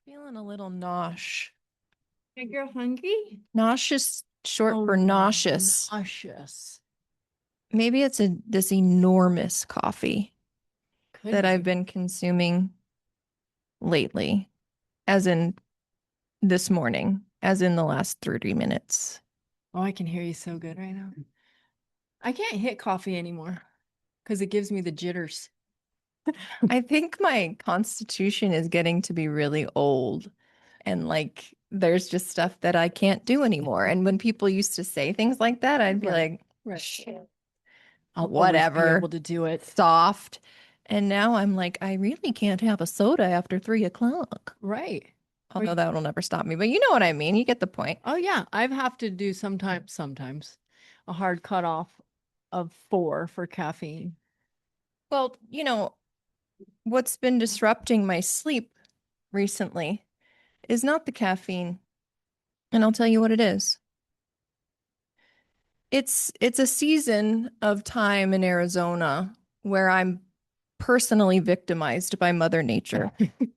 Feeling a little nosh. You're hungry? Nauseous, short for nauseous. Nauseous. Maybe it's this enormous coffee Could that I've be. been consuming lately, as in this morning, as in the last 30 minutes. Oh, I can hear you so good right now. I can't hit coffee anymore because it gives me the jitters. I think my constitution is getting to be really old, and like there's just stuff that I can't do anymore. And when people used to say things like that, I'd be Right. like, Right. I'll always be whatever, able to do it. soft. And now I'm like, I really can't have a soda after 3 o'clock. Right. Although that will never stop me. But you know what I mean. You get the point. Oh yeah, I've have to do sometimes a hard cutoff of 4 for caffeine. Well, what's been disrupting my sleep recently is not the caffeine. And I'll tell you what it is. It's a season of time in Arizona where I'm personally victimized by Mother Nature.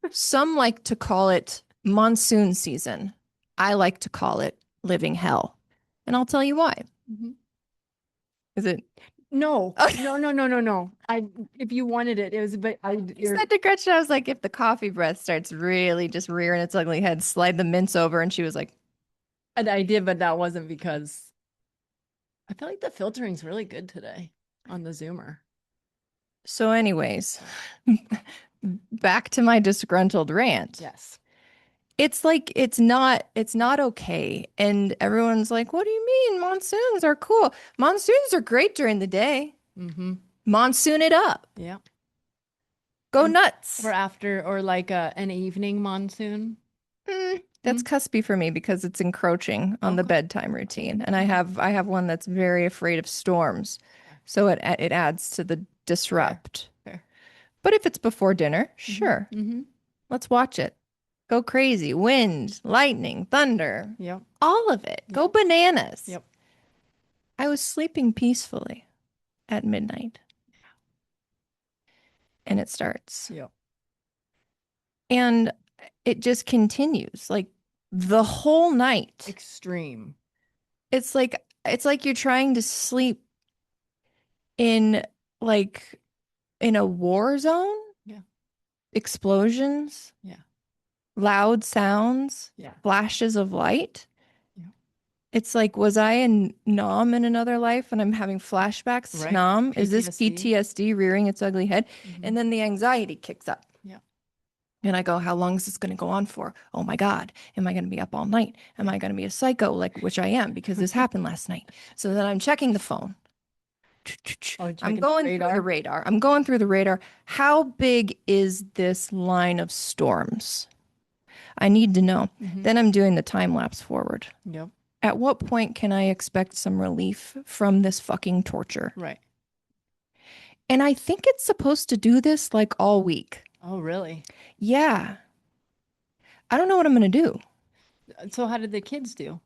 Some like to call it monsoon season. I like to call it living hell. And I'll tell you why. Mhm. Is it? No, Oh, no. If you wanted it, it was, but I said to Gretchen, I was like, if the coffee breath starts really just rearing its ugly head, slide the mints over. And she was like, and I did, but that wasn't because I feel like the filtering's really good today on the Zoomer. so, anyways, back to my disgruntled rant. Yes. It's like it's not okay. And everyone's like, what do you mean? Monsoons are cool. Monsoons are great during the day. Mm-hmm. Monsoon it up. Yeah. Go nuts. Or after, or like an evening monsoon. That's cuspy for me because it's encroaching on the Okay. bedtime routine. And I have one that's very afraid of storms. So it adds to the disrupt. Fair. But if it's before dinner, sure. Mm-hmm. Let's watch it. Go crazy. Wind, lightning, thunder. Yep. All of it. Go Yep. bananas. Yep. I was sleeping peacefully at midnight and it starts. Yep. And it just continues like the whole night. Extreme. It's like you're trying to sleep in like in a war zone. Yeah. Explosions, Yeah. loud sounds, Yeah. flashes of light. Yeah. It's like, was I in Nam in another life and I'm having flashbacks to Right. Nam? Is this PTSD. PTSD rearing its ugly head? Mhm. And then the anxiety kicks up. Yeah. And I go, how long is this going to go on for? Oh my God. Am I going to be up all night? Am I going to be a psycho? Like, which I am because this happened last night. So then I'm checking the phone. Oh, I'm checking the going through the radar. radar. I'm going through the radar. How big is this line of storms? I need to know. Mhm. Then I'm doing the time lapse forward. Yep. At what point can I expect some relief from this fucking torture? Right. And I think it's supposed to do this like all week. Oh, really? Yeah. I don't know what I'm going to do. So how did the kids do?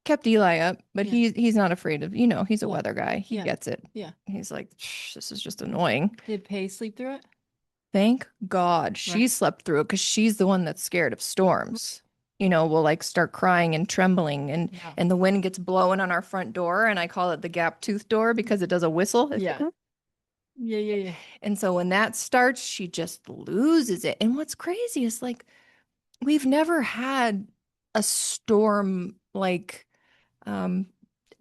Kept Eli up, but Yeah. he's not afraid of, he's a Yeah. weather guy. He Yeah. gets it. Yeah. He's like, this is just annoying. Did Pay sleep through it? Thank God she Right. slept through it because she's the one that's scared of storms. Will like start crying and trembling and Yeah. and the wind gets blowing on our front door and I call it the gap tooth door because it does a whistle. Yeah. Yeah. And so when that starts, she just loses it. And what's crazy is like we've never had a storm like um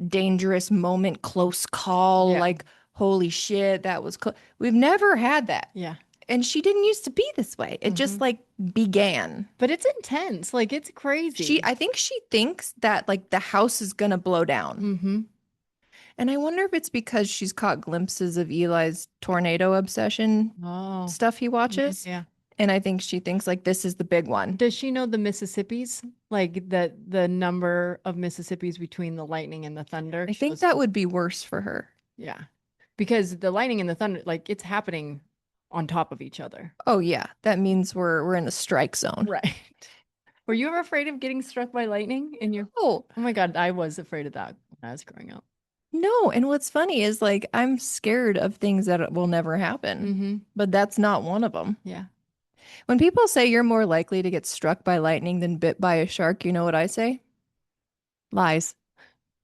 dangerous moment, close call, Yeah. like holy shit, that was close. We've never had that. Yeah. And she didn't used to be this way. It just like began. But it's intense. Like it's crazy. I think she thinks that like the house is gonna blow down. Mm-hmm. And I wonder if it's because she's caught glimpses of Eli's tornado obsession Oh. stuff he watches. Yeah. And I think she thinks like this is the big one. Does she know the Mississippis? Like the number of Mississippis between the lightning and the thunder? I think that would be worse for her. Yeah. Because the lightning and the thunder, like it's happening on top of each other. Oh yeah, that means we're in the strike zone. Right. Were you ever afraid of getting struck by lightning in your Oh, Oh my God, I was afraid of that when I was growing up. no, and what's funny is like I'm scared of things that will never happen, Mm-hmm. but that's not one of them. Yeah. When people say you're more likely to get struck by lightning than bit by a shark, you know what I say? Lies.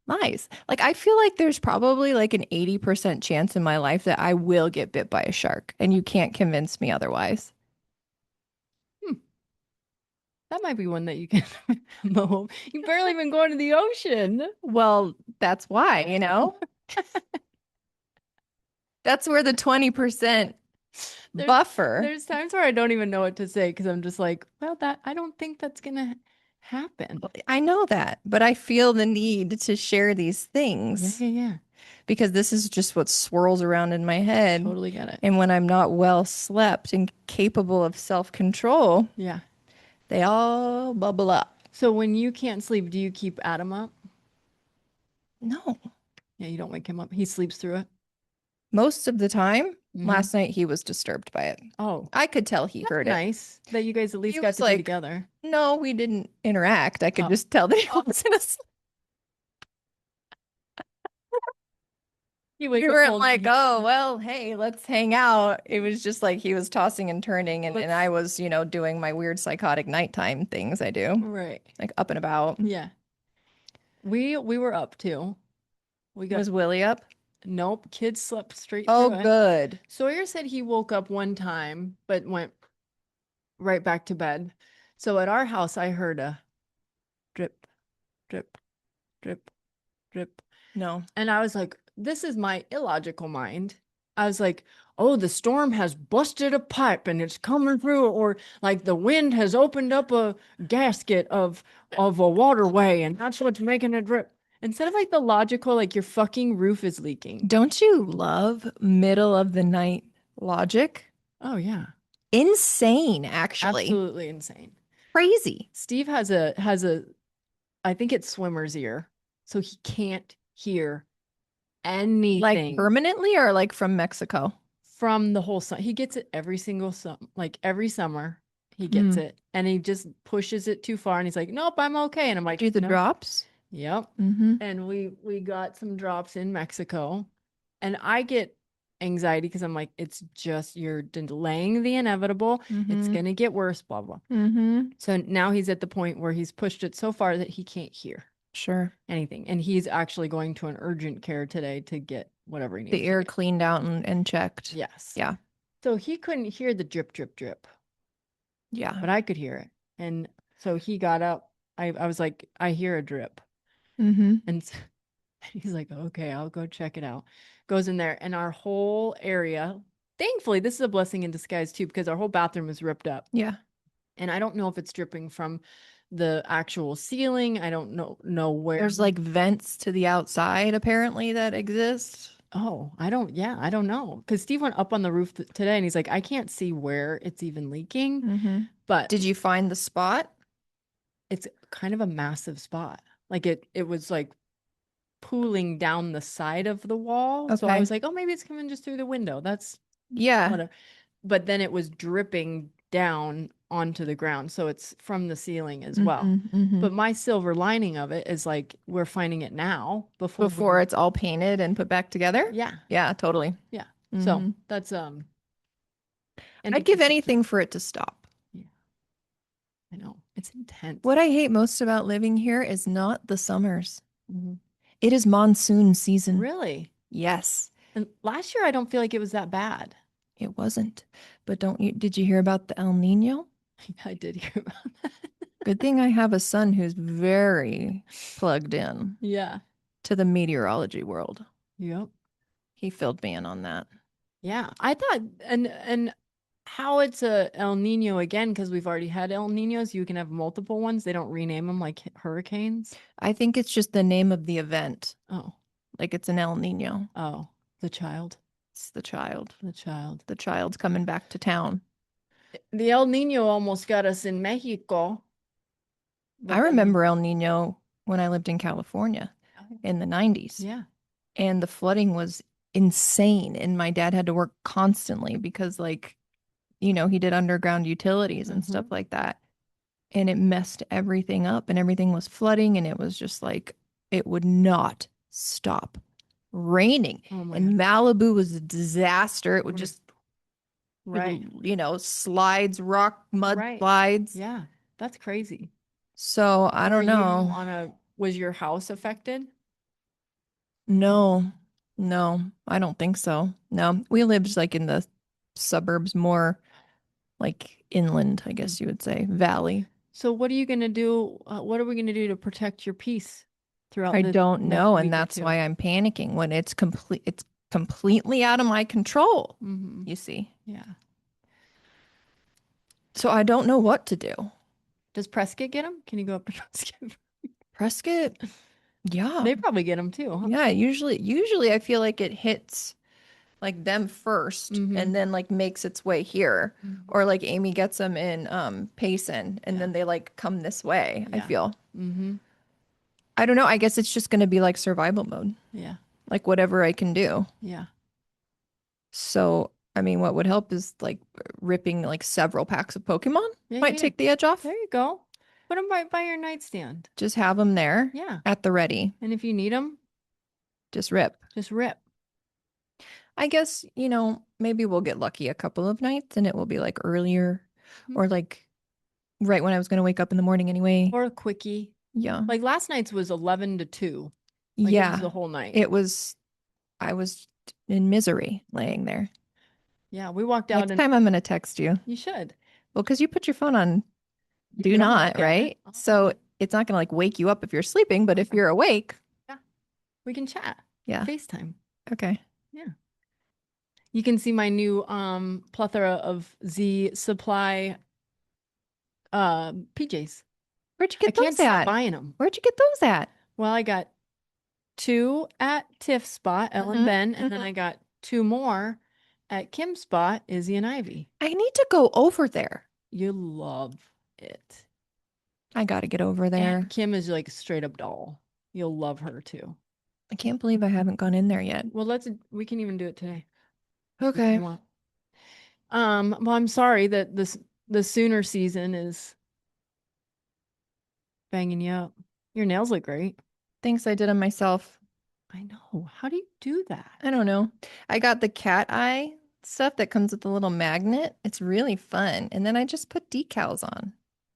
Lies. Like I feel like there's probably like an 80% chance in my life that I will get bit by a shark, and you can't convince me otherwise. Hmm. That might be one that you can mow. You've barely been going to the ocean. Well, that's why, you know? That's where the 20% There's buffer. there's times where I don't even know what to say because I'm just like, well, that I don't think that's gonna happen. I know that, but I feel the need to share these Yeah, things yeah, yeah. because this is just what swirls around in my head. Totally get it. And when I'm not well slept and capable of self-control, Yeah. they all bubble up. So when you can't sleep, do you keep Adam up? No, Yeah, you don't wake him up. He sleeps through it. most of the time, Hmm. last night he was disturbed by it. Oh, I could tell he that's heard it. nice that you guys at least He got was to be like, together. no, we didn't interact. I could Oh, just tell that he wasn't asleep. you wake We up weren't like, holding. oh, well, hey, let's hang out. It was just like he was tossing and turning, and Let's I was, doing my weird psychotic nighttime things I do, right. like up and about. Yeah. We were up too. We got Was Willie up? nope. Kids slept straight Oh, through it. good. Sawyer said he woke up one time but went right back to bed. So at our house, I heard a drip, drip, drip, drip. No. And I was like, this is my illogical mind. I was like, oh, the storm has busted a pipe and it's coming through, or like the wind has opened up a gasket of a waterway and that's what's making it drip. Instead of like the logical, like your fucking roof is leaking. Don't you love middle of the night logic? Oh yeah. Insane, actually. Absolutely insane. Crazy. Steve has a I think it's swimmer's ear. So he can't hear Like anything permanently or like from Mexico? from the whole summer. He gets it every single like every summer he gets Mm. it and he just pushes it too far and he's like, "Nope, I'm okay." And I'm like, Do the "No." drops? Yep. Mm-hmm. And we got some drops in Mexico and I get anxiety because I'm like, it's just you're delaying the inevitable. It's Mm-hmm. gonna get worse, blah blah. Mm-hmm. So now he's at the point where he's pushed it so far that he can't hear Sure. anything. And he's actually going to an urgent care today to get whatever he needs The to ear get. cleaned out and checked. Yes. Yeah. So he couldn't hear the drip, drip, drip, Yeah. but I could hear it. And so he got up. I was like, I hear a drip. Mm-hmm. And he's like, okay, I'll go check it out. Goes in there, and our whole area, thankfully, this is a blessing in disguise too, because our whole bathroom is ripped up. Yeah. And I don't know if it's dripping from the actual ceiling. I don't know where. There's like vents to the outside apparently that exist. Oh, I don't know. Because Steve went up on the roof today and he's like, I can't see where it's even leaking, Mm-hmm. but Did you find the spot? it's kind of a massive spot. Like it was like pooling down the side of the wall. So I Okay. was like, oh, maybe it's coming just through the window. That's Yeah. whatever. But then it was dripping down onto the ground. So it's from the ceiling as well. Mm-hmm. Mm-hmm. But my silver lining of it is like we're finding it now Before it's all painted and put back together? yeah. Yeah, totally. Yeah. So Mhm. that's and I'd give anything for it to stop. yeah, I know. It's intense. What I hate most about living here is not the summers. Mhm. It is monsoon season. Really? Yes, And last year I don't feel like it was that bad. it wasn't. But did you hear about the El Nino? I did hear about that. Good thing I have a son who's very plugged in Yeah. to the meteorology world. Yep. He filled me in on that. Yeah. I thought and how it's a El Nino again, because we've already had El Ninos, you can have multiple ones. They don't rename them like hurricanes. I think it's just the name of the event. Oh. Like it's an El Nino. Oh. The child. It's the child. The child. The child's coming back to town. The El Nino almost got us in Mexico. I remember El Nino when I lived in California in the 90s. Yeah. And the flooding was insane. And my dad had to work constantly because, like, he did underground utilities and stuff like that. And it messed everything up and everything was flooding. And it was just like, it would not stop raining. Oh my And God. Malibu was a disaster. It would just Right. Slides, rock, mud Right. slides. Yeah. That's crazy. So I Were don't you know. was your house affected? No, no, I don't think so. No, we lived like in the suburbs, more like inland, I guess you would say, valley. So what are you going to do? What are we going to do to protect your peace throughout I the don't next know, and week or that's two? why I'm panicking when it's completely out of my control, Mm-hmm. you see. Yeah. So I don't know what to do. Does Prescott get them? Can you go up to Prescott? Prescott, yeah. They probably get them too, huh? Yeah, usually I feel like it hits like them first Mm-hmm. and then like makes its way here. Mm-hmm. Or like Amy gets them in Payson and Yeah. then they like come this way, I Yeah. feel. Mm-hmm. I don't know. I guess it's just gonna be like survival mode. Yeah. Like whatever I can do. Yeah. So, I mean, what would help is like ripping like several packs of Pokemon Yeah. might take the edge off. There you go. Put them by your nightstand. Just have them there Yeah. at the ready. And if you need them, Just rip. just rip. I guess, maybe we'll get lucky a couple of nights and it will be like earlier Mhm. or like right when I was going to wake up in the morning anyway. Or a quickie. Yeah. Like last night's was 11 to 2. Like it was Yeah. the whole night. I was in misery laying there. Yeah. We walked out Next and time I'm going to text you. you should. Well, because you put your phone on You do can always not, look at it. right? So it's not going to like wake you up if you're sleeping, but if Okay. you're awake, Yeah. We can chat. yeah. FaceTime. Okay. Yeah. You can see my new plethora of Z Supply PJs. Where'd you I get can't those stop at? buying them. Where'd you get those at? Well, I got 2 at Tiff Spot, Ellen Ben, and then I got 2 more at Kim Spot, Izzy and Ivy. I need to go over there. You love it. I got to get over there. And Kim is like a straight up doll. You'll love her too. I can't believe I haven't gone in there yet. Well, we can even do it today. If Okay. you want. Well, I'm sorry that the Sooner season is banging you up. Your nails look great. Thanks, I did them myself. I know. How do you do that? I don't know. I got the cat eye stuff that comes with the little magnet. It's really fun. And then I just put decals on.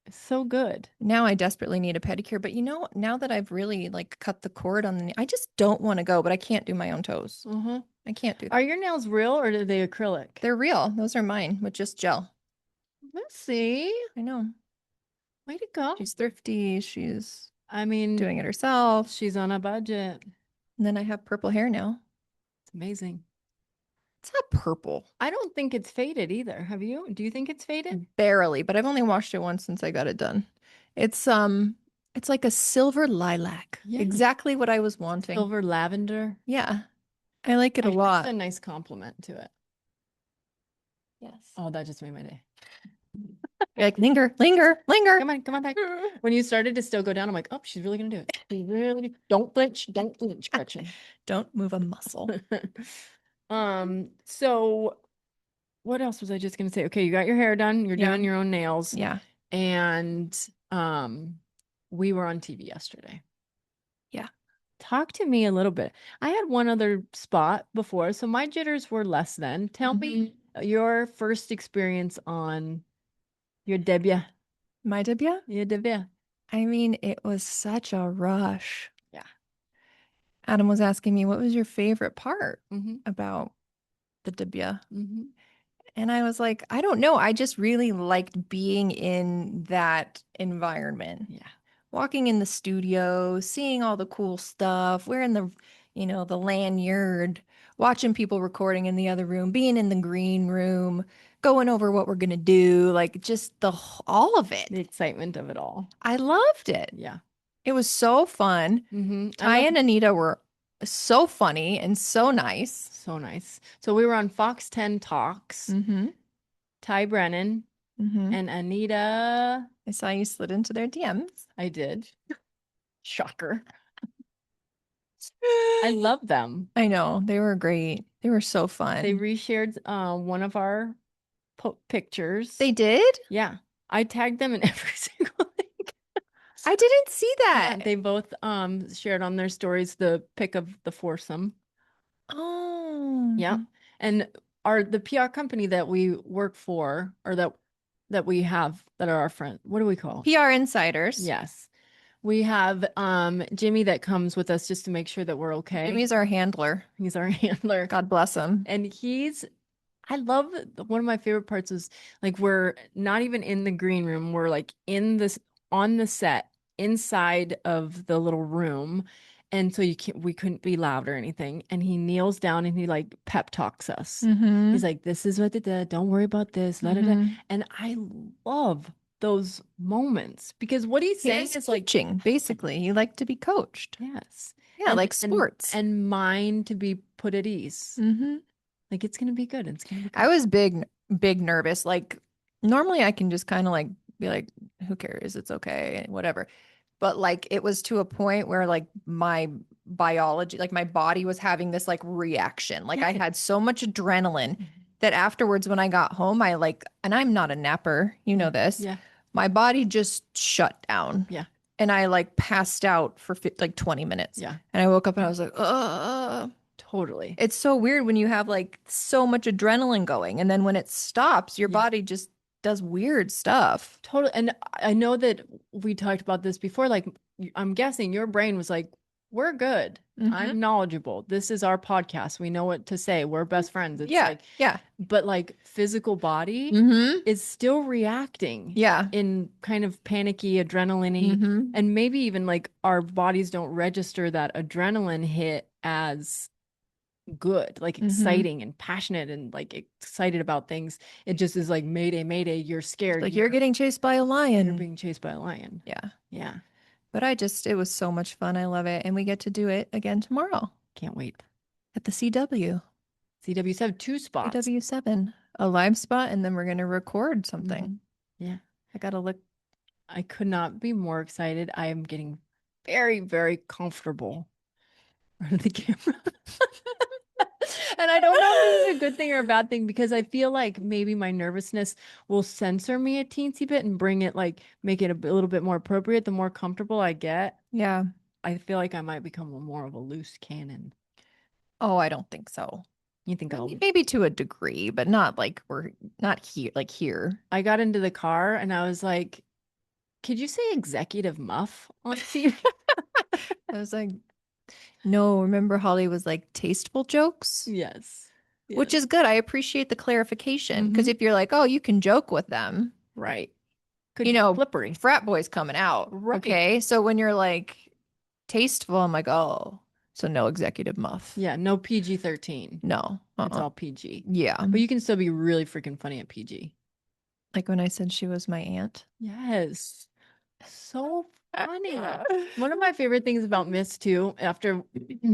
It's so good. Now I desperately need a pedicure, but now that I've really like cut the cord on I just don't want to go, but I can't do my own toes. Mm-hmm. I can't do that. Are your nails real or are they acrylic? They're real. Those are mine with just gel. Let's see. I know. Way to go. She's thrifty. She's I mean, doing it herself. she's on a budget. And then I have purple hair now. It's amazing. It's not purple. I don't think it's faded either. Have you? Do you think it's faded? Barely, but I've only washed it once since I got it done. It's like a silver lilac. Yeah. Exactly what I was wanting. Silver lavender. Yeah. I like it a That's lot. a nice compliment to it. Yes. Oh, that just made my day. You're like, linger, linger, linger. Come on back. When you started to still go down, I'm like, oh, she's really gonna do it. She's really don't flinch, Gretchen. Don't move a muscle. So what else was I just gonna say? Okay, you got your hair done, you're Yeah. doing your own nails. Yeah. And we were on TV yesterday. Yeah. Talk to me a little bit. I had one other spot before, so my jitters were less than. Tell me your first experience on your debut. My debut? Your debut. I mean, it was such a rush. Yeah. Adam was asking me, what was your favorite part Mm-hmm. about the debut? Mm-hmm. And I was like, I don't know. I just really liked being in that environment. Yeah. Walking in the studio, seeing all the cool stuff, wearing the lanyard, watching people recording in the other room, being in the green room, going over what we're going to do, like just all of it. The excitement of it all. I loved it. Yeah. It was so fun. Mm-hmm. Ty and Anita were so funny and so nice. So nice. So we were on Fox 10 Talks. Mm-hmm. Ty Brennan Mm-hmm. and Anita. I saw you slid into their DMs. I did. Shocker. I love them. I know. They were great. They were so fun. They reshared one of our pictures. They did? Yeah. I tagged them in every single thing. I didn't see that. Yeah, they both shared on their stories the pic of the foursome. Oh. Yeah. And the PR company that we work for, or that we have, that are our friend. What do we call? PR insiders. Yes. We have Jimmy that comes with us just to make sure that we're okay. Jimmy's our handler. He's our handler. God bless him. And I love one of my favorite parts is like we're not even in the green room. We're like on the set inside of the little room. And so we couldn't be loud or anything. And he kneels down and he like pep talks us. He's like, this is what it did. Don't worry about this. And I love those moments because what he's saying is like coaching, basically. You like to be coached. Yes. Yeah, like sports. And mind to be put at ease. Like it's gonna be good. It's gonna be good. I was big nervous. Like normally I can just kind of like be like, who cares? It's okay, whatever. But like it was to a point where like my biology, like my body was having this like reaction. Like I had so much adrenaline that afterwards when I got home, and I'm not a napper, you know this. Yeah. My body just shut down. Yeah. And I like passed out for like 20 minutes. Yeah. And I woke up and I was like, ugh. Totally. It's so weird when you have like so much adrenaline going. And then when it stops, your body just does weird stuff. Totally. And I know that we talked about this before. Like, I'm guessing your brain was like, we're good. I'm knowledgeable. This is our podcast. We know what to say. We're best friends. It's like, but like physical body is still reacting. Yeah. In kind of panicky, adrenaline-y. And maybe even like our bodies don't register that adrenaline hit as good, like exciting and passionate and like excited about things. It just is like mayday, mayday, you're scared. Like you're getting chased by a lion. You're being chased by a lion. Yeah. Yeah. But it was so much fun. I love it. And we get to do it again tomorrow. Can't wait. At the CW. CW7, 2 spots. CW7, a live spot, and then we're going to record something. Yeah. I got to look. I could not be more excited. I am getting very, very comfortable in front of the camera. And I don't know if this is a good thing or a bad thing because I feel like maybe my nervousness will censor me a teensy bit and bring it like make it a little bit more appropriate. The more comfortable I get, Yeah. I feel like I might become more of a loose cannon. Oh, I don't think so. You think maybe to a degree, but not like we're not here, like here. I got into the car and I was like, could you say executive muff on TV? I was like, no, remember Holly was like tasteful jokes? Yes. Which is good. I appreciate the clarification because if you're like, oh, you can joke with them. Right. Could slippery. Frat boys coming out. Right. Okay. So when you're like tasteful, I'm like, oh, so no executive muff. Yeah. No PG-13. No. It's all PG. Yeah. But you can still be really freaking funny at PG. Like when I said she was my aunt. Yes. So funny. One of my favorite things about Miss too, after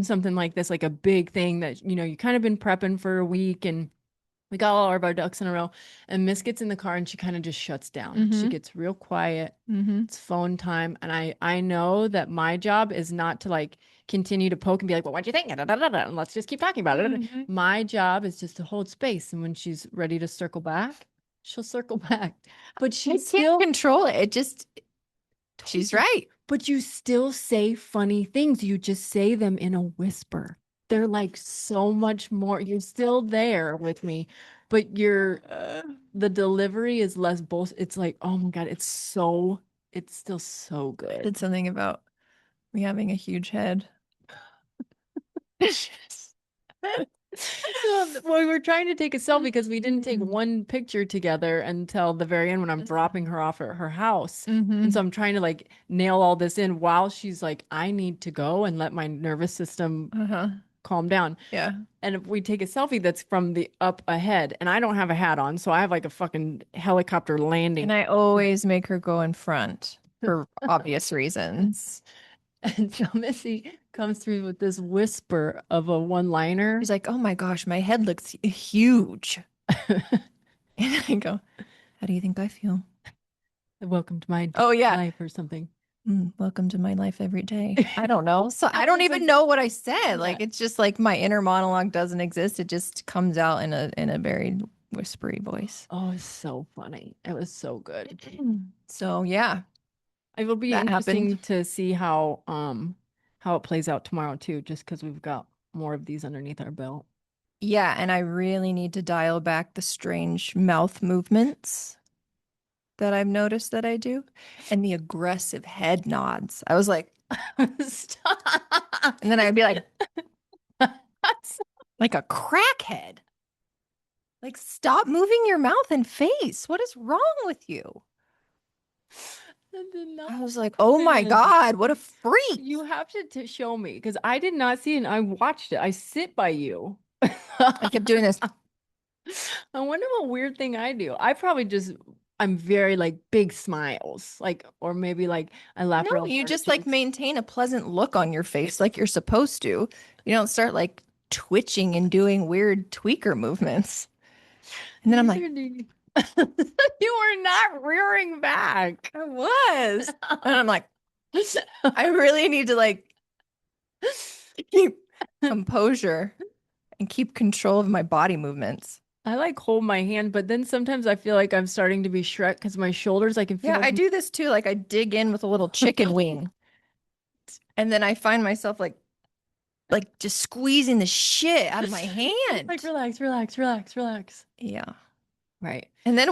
something like this, like a big thing that, you kind of been prepping for a week and we got all of our ducks in a row and Miss gets in the car and she kind of just shuts down. She gets real quiet. It's phone time. And I know that my job is not to like continue to poke and be like, well, what'd you think? And let's just keep talking about it. My job is just to hold space. And when she's ready to circle back, she'll circle back. But she still can't control it. It just... She's right. But you still say funny things. You just say them in a whisper. They're like so much more. You're still there with me, but the delivery is less bullshit. It's like, oh my God, it's still so good. Did something about me having a huge head. Well, we were trying to take a selfie because we didn't take one picture together until the very end when I'm dropping her off at her house. And so I'm trying to like nail all this in while she's like, I need to go and let my nervous system calm down. Yeah. And if we take a selfie that's from the up ahead and I don't have a hat on, so I have like a fucking helicopter landing. And I always make her go in front for obvious reasons. And so Missy comes through with this whisper of a one-liner. She's like, oh my gosh, my head looks huge. And I go, how do you think I feel? Welcome to my life or something. Welcome to my life every day. I don't know. So I don't even know what I said. Like, it's just like my inner monologue doesn't exist. It just comes out in a very whispery voice. Oh, it's so funny. It was so good. So yeah. It will be interesting to see how it plays out tomorrow too, just because we've got more of these underneath our belt. Yeah, and I really need to dial back the strange mouth movements that I've noticed that I do and the aggressive head nods. I was like, Stop. and then I'd be like a crackhead. Like, stop moving your mouth and face. What is wrong with you? That did not I was like, oh my happen. God, what a freak. You have to show me because I did not see it and I watched it. I sit by you. I kept doing this. I wonder what weird thing I do. I probably just I'm very like big smiles, like or maybe like I laugh No, real you hard at just like things. maintain a pleasant look on your face like you're supposed to. You don't start like twitching and doing weird tweaker movements. And then I'm like, Neither do you. You are not rearing back. I was. And I'm like, I really need to like keep composure and keep control of my body movements. I like hold my hand, but then sometimes I feel like I'm starting to be Shrek because my shoulders, I can Yeah, feel I them. do this too. Like I dig in with a little chicken wing. And then I find myself like just squeezing the shit out of my Like hand. relax, relax, relax, relax. Yeah. Right. And then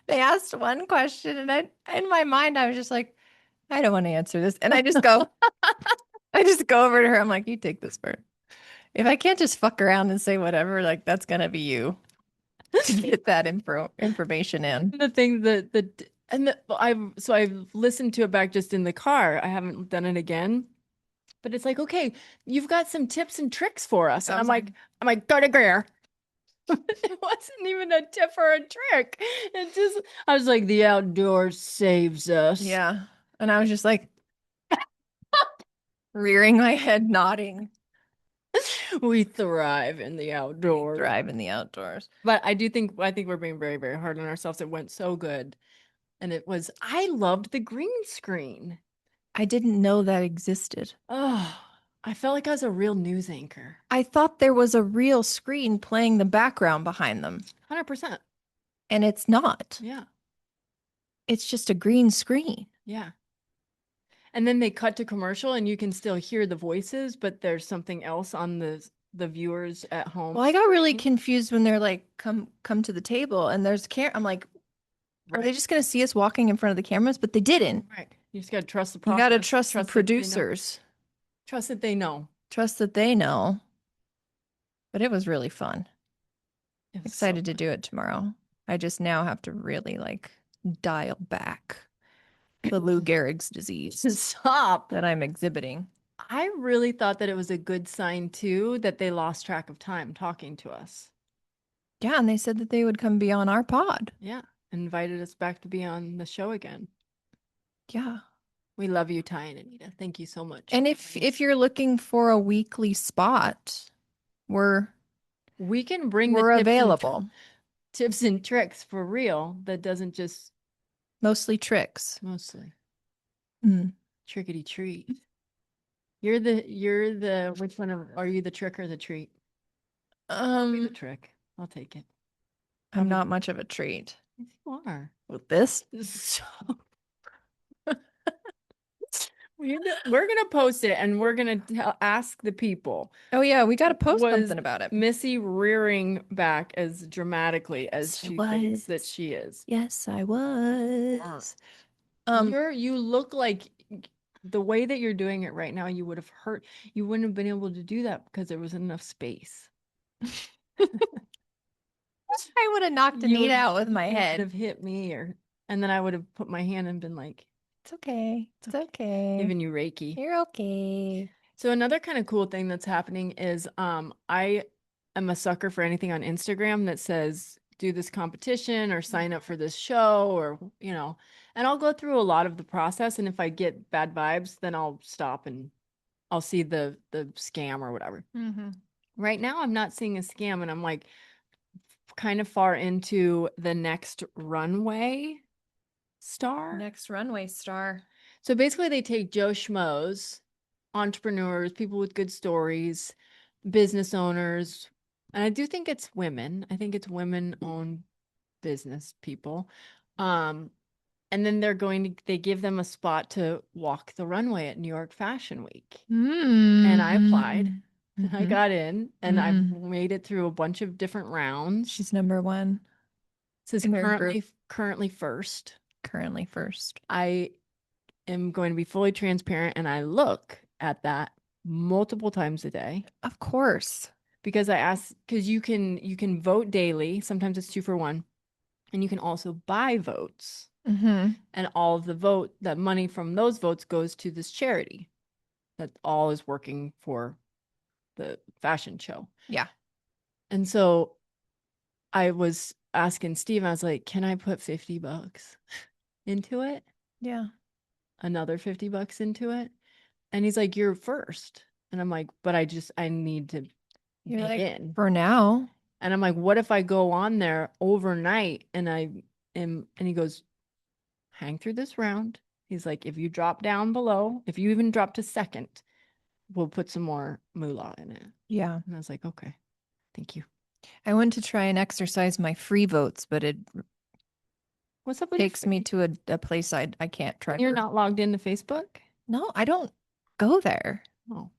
they asked one question, and in my mind, I was just like, I don't want to answer this. And I just go over to her. I'm like, you take this part. If I can't just fuck around and say whatever, like that's gonna be you to get that information in. The thing that I've listened to it back just in the car. I haven't done it again. But it's like, okay, you've got some tips and tricks for us. And I'm like, go to Greer. It wasn't even a tip or a trick. It just, I was like, the outdoors saves us. Yeah. And I was just like rearing my head, nodding. We thrive in the outdoors. Thrive in the outdoors. But I think we're being very, very hard on ourselves. It went so good. And I loved the green screen. I didn't know that existed. Oh, I felt like I was a real news anchor. I thought there was a real screen playing the background behind them, 100%. and it's not. Yeah. It's just a green screen. Yeah. And then they cut to commercial and you can still hear the voices, but there's something else on the viewers at home. Well, I got really screen. confused when they're like, come to the table and there's I'm like, are they just gonna see us walking in front of the cameras? But they didn't. Right. You just got to trust the You process. gotta trust the that they know. producers. Trust that they know. Trust that they know. But it was really fun. It was Excited so to do it tomorrow. I just now have to really like dial back the Lou Gehrig's disease Stop. that I'm exhibiting. I really thought that it was a good sign too that they lost track of time talking to us. Yeah, and they said that they would come be on our pod. Yeah. Invited us back to be on the show again. Yeah. We love you, Ty and Anita. Thank you so much. And if you're looking for a weekly spot, we can bring we're the available. tips and tricks for real that doesn't just Mostly tricks. mostly Mm. trickety treat. You're the which one of are you the trick or the treat? Be the trick. I'll take it. I'm not much of a treat. Yes, you are. With this? So we're gonna post it and we're gonna ask the people. Oh yeah, we got to post Was something about it. Missy rearing back as dramatically as Yes, I she thinks was. that she is? Yes, I was. You look like the way that you're doing it right now, you would have hurt. You wouldn't have been able to do that because there was enough space. I would have knocked a knee out with my You would head. have hit me and then I would have put my hand and been like, It's okay. It's okay. giving you Reiki. You're okay. So another kind of cool thing that's happening is I am a sucker for anything on Instagram that says do this competition or sign up for this show or and I'll go through a lot of the process and if I get bad vibes then I'll stop and I'll see the scam or whatever. Mm-hmm. Right now I'm not seeing a scam and I'm like kind of far into the next runway star. Next runway star. So basically they take Joe Schmoes, entrepreneurs, people with good stories, business owners, and I do think it's women. I think it's women-owned business people. And then they give them a spot to walk the runway at New York Fashion Week. And I applied I Mhm. got in and I Mm. made it through a bunch of different rounds. She's number one It says in her group, currently first. currently first. I am going to be fully transparent and I look at that multiple times a day Of course. because you can vote daily. Sometimes it's 2 for 1. And you can also buy votes. Mm-hmm. And all of that money from those votes goes to this charity that all is working for the fashion show. Yeah. And so I was asking Steve, I was like, can I put $50 into it? Yeah. Another $50 into it? And he's like, you're first. And I'm like, but I need to You're get like, in. for now. And I'm like, what if I go on there overnight and and he goes, hang through this round. He's like, if you drop down below, if you even drop to second, we'll put some more moolah in it. Yeah. And I was like, okay, thank you. I went to try and exercise my free votes, but it What's up with takes me to a place I can't try. You're not logged into Facebook? No, I don't go there. Oh.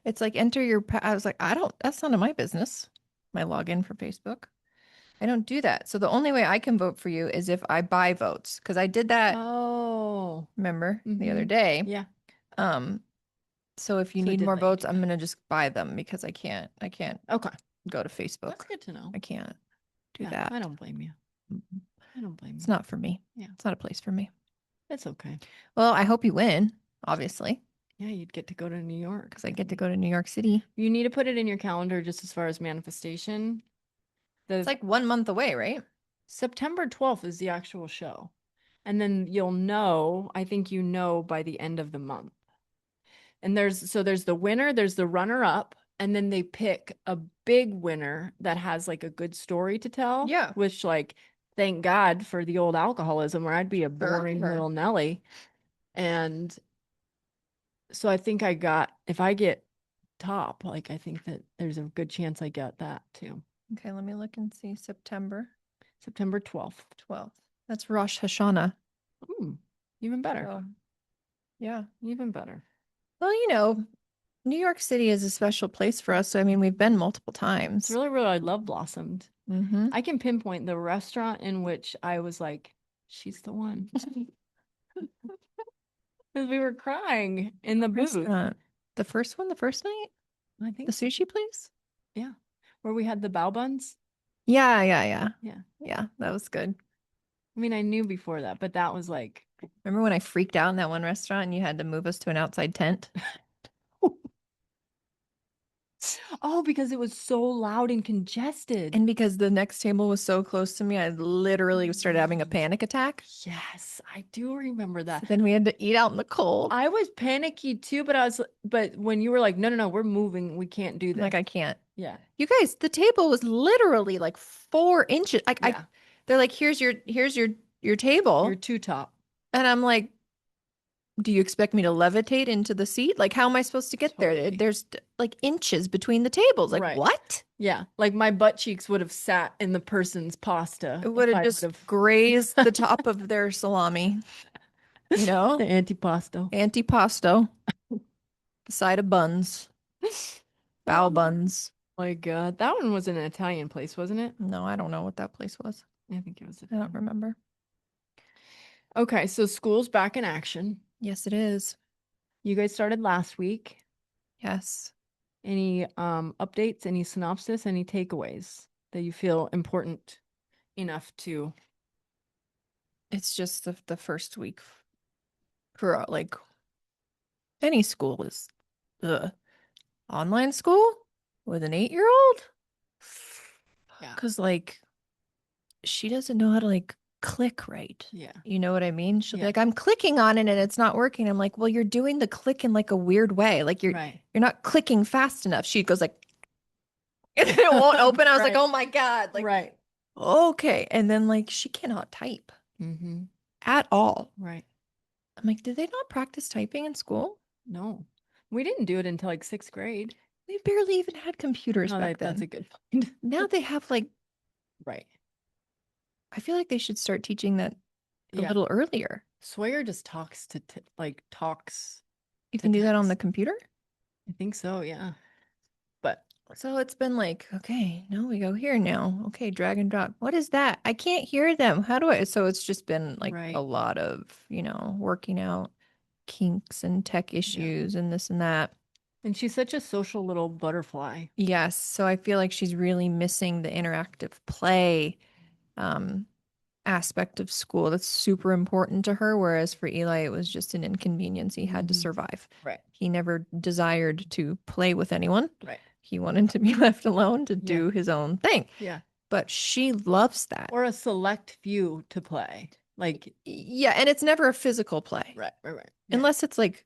It's like enter your. I was like, that's none of my business. My login for Facebook. I don't do that. So the only way I can vote for you is if I buy votes because I did that. Oh. Remember the other Mhm. day. Yeah. Um. So if you So it need did more let you votes, do I'm that. gonna just buy them because I can't. Okay. Go to Facebook. That's good to know. I can't do Yeah, that. I don't blame you. Mhm. I don't blame It's you. not for me. Yeah. It's not a place for me. It's okay. Well, I hope you win, obviously, Yeah, you'd get to go to New York. because I get to go to New York City. You need to put it in your calendar just as far as manifestation. It's like 1 month away, right? September 12th is the actual show. And then you'll know, I think you know by the end of the month. And there's the winner, there's the runner up, and then they pick a big winner that has like a good story to tell. Yeah. Which like thank God for the old alcoholism where I'd be a boring Sure. little Nelly. And so I think if I get top, like I think that there's a good chance I get that too. Okay, let me look and see. September September 12th. 12th. That's Rosh Hashanah. Even better. So, yeah. Even better. Well, New York City is a special place for us. So, I mean, we've been multiple It's times. really, really love blossomed. Mm-hmm. I can pinpoint the restaurant in which I was like, she's the one. Because we were crying in the booth. The first one, the first night? I think The sushi place? yeah. Where we had the bao buns. Yeah. Yeah. Yeah, that was good. I mean, I knew before that, but that was like, Remember when I freaked out in that one restaurant and you had to move us to an outside tent? oh, because it was so loud and congested. And because the next table was so close to me, I literally started having a panic attack. Yes, I do remember that. So then we had to eat out in the cold. I was panicky too, but when you were like, no, we're moving. We can't do this. Like, I can't. Yeah. You guys, the table was literally like 4 inches. Yeah. They're like, here's your table. You're too top. And I'm like, do you expect me to levitate into the seat? Like, how am I supposed to get there? Totally. There's like inches between the tables. Like, Right. what? Yeah. Like my butt cheeks would have sat in the person's pasta. It would have just grazed the top of their salami. You know? The antipasto. Antipasto. The side of buns. Bao buns. My God. That one was an Italian place, wasn't it? No, I don't know what that place was. I think it was. I don't remember. Okay, so school's back in action. Yes, it is. You guys started last week. Yes. Any updates, any synopsis, any takeaways that you feel important enough to? It's just the first week for like any school is the online school with an 8-year-old. Yeah. Because like she doesn't know how to like click right. Yeah. You know what I mean? She'll be Yeah. like, I'm clicking on it and it's not working. I'm like, well, you're doing the click in like a weird way. Like you're Right. not clicking fast enough. She goes like, and it won't open. I was like, Right. oh my God. Like, Right. okay. And then like she cannot type Mm-hmm. at all. Right. I'm like, did they not practice typing in school? No. We didn't do it until like 6th grade. They barely even had computers Oh, back that's then. a good point. Now they have like, Right. I feel like they should start teaching that a Yeah. little earlier. Sawyer just talks to talks. You to can do that on text. the computer? I think so, yeah. So it's been like, okay, no, we go here now. Okay, drag and drop. What is that? I can't hear them. How do I? So it's just been like a Right. lot of, working out kinks and tech Yeah. issues and this and that. And she's such a social little butterfly. Yes. So I feel like she's really missing the interactive play um, aspect of school. That's super important to her. Whereas for Eli, it was just an inconvenience. He had to Hmm. survive. Right. He never desired to play with anyone. Right. He wanted to be left alone to Yeah. do his own thing. Yeah. But she loves that. Or a select few to play. Like, Yeah, and it's never a physical play right, right, right. Yeah. unless it's like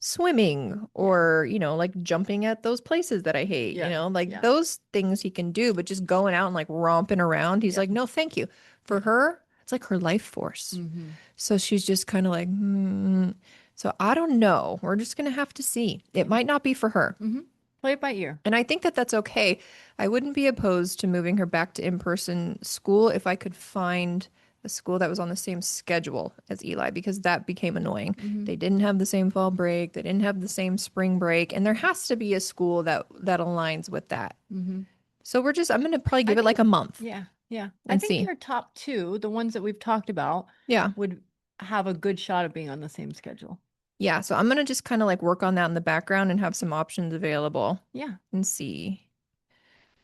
swimming or, like jumping at those places that I hate, Yeah. like Yeah. those things he can do, but just going out and like romping around, he's Yeah. like, no, thank you. For Yeah. her, it's like her life force. Mm-hmm. So she's just kind of like, hmm. So I don't know. We're just going to have to see. It Yeah. might not be for her. Mm-hmm. Play it by ear. And I think that that's okay. I wouldn't be opposed to moving her back to in-person school if I could find a school that was on the same schedule as Eli, because that became annoying. Mm-hmm. They didn't have the same fall break, they didn't have the same spring break, and there has to be a school that aligns with that. Mm-hmm. So I'm going to probably I give it like think, a month yeah, yeah. I and think see. your top two, the ones that we've talked about, Yeah. would have a good shot of being on the same schedule. Yeah, so I'm going to just kind of like work on that in the background and have some options available Yeah. and see.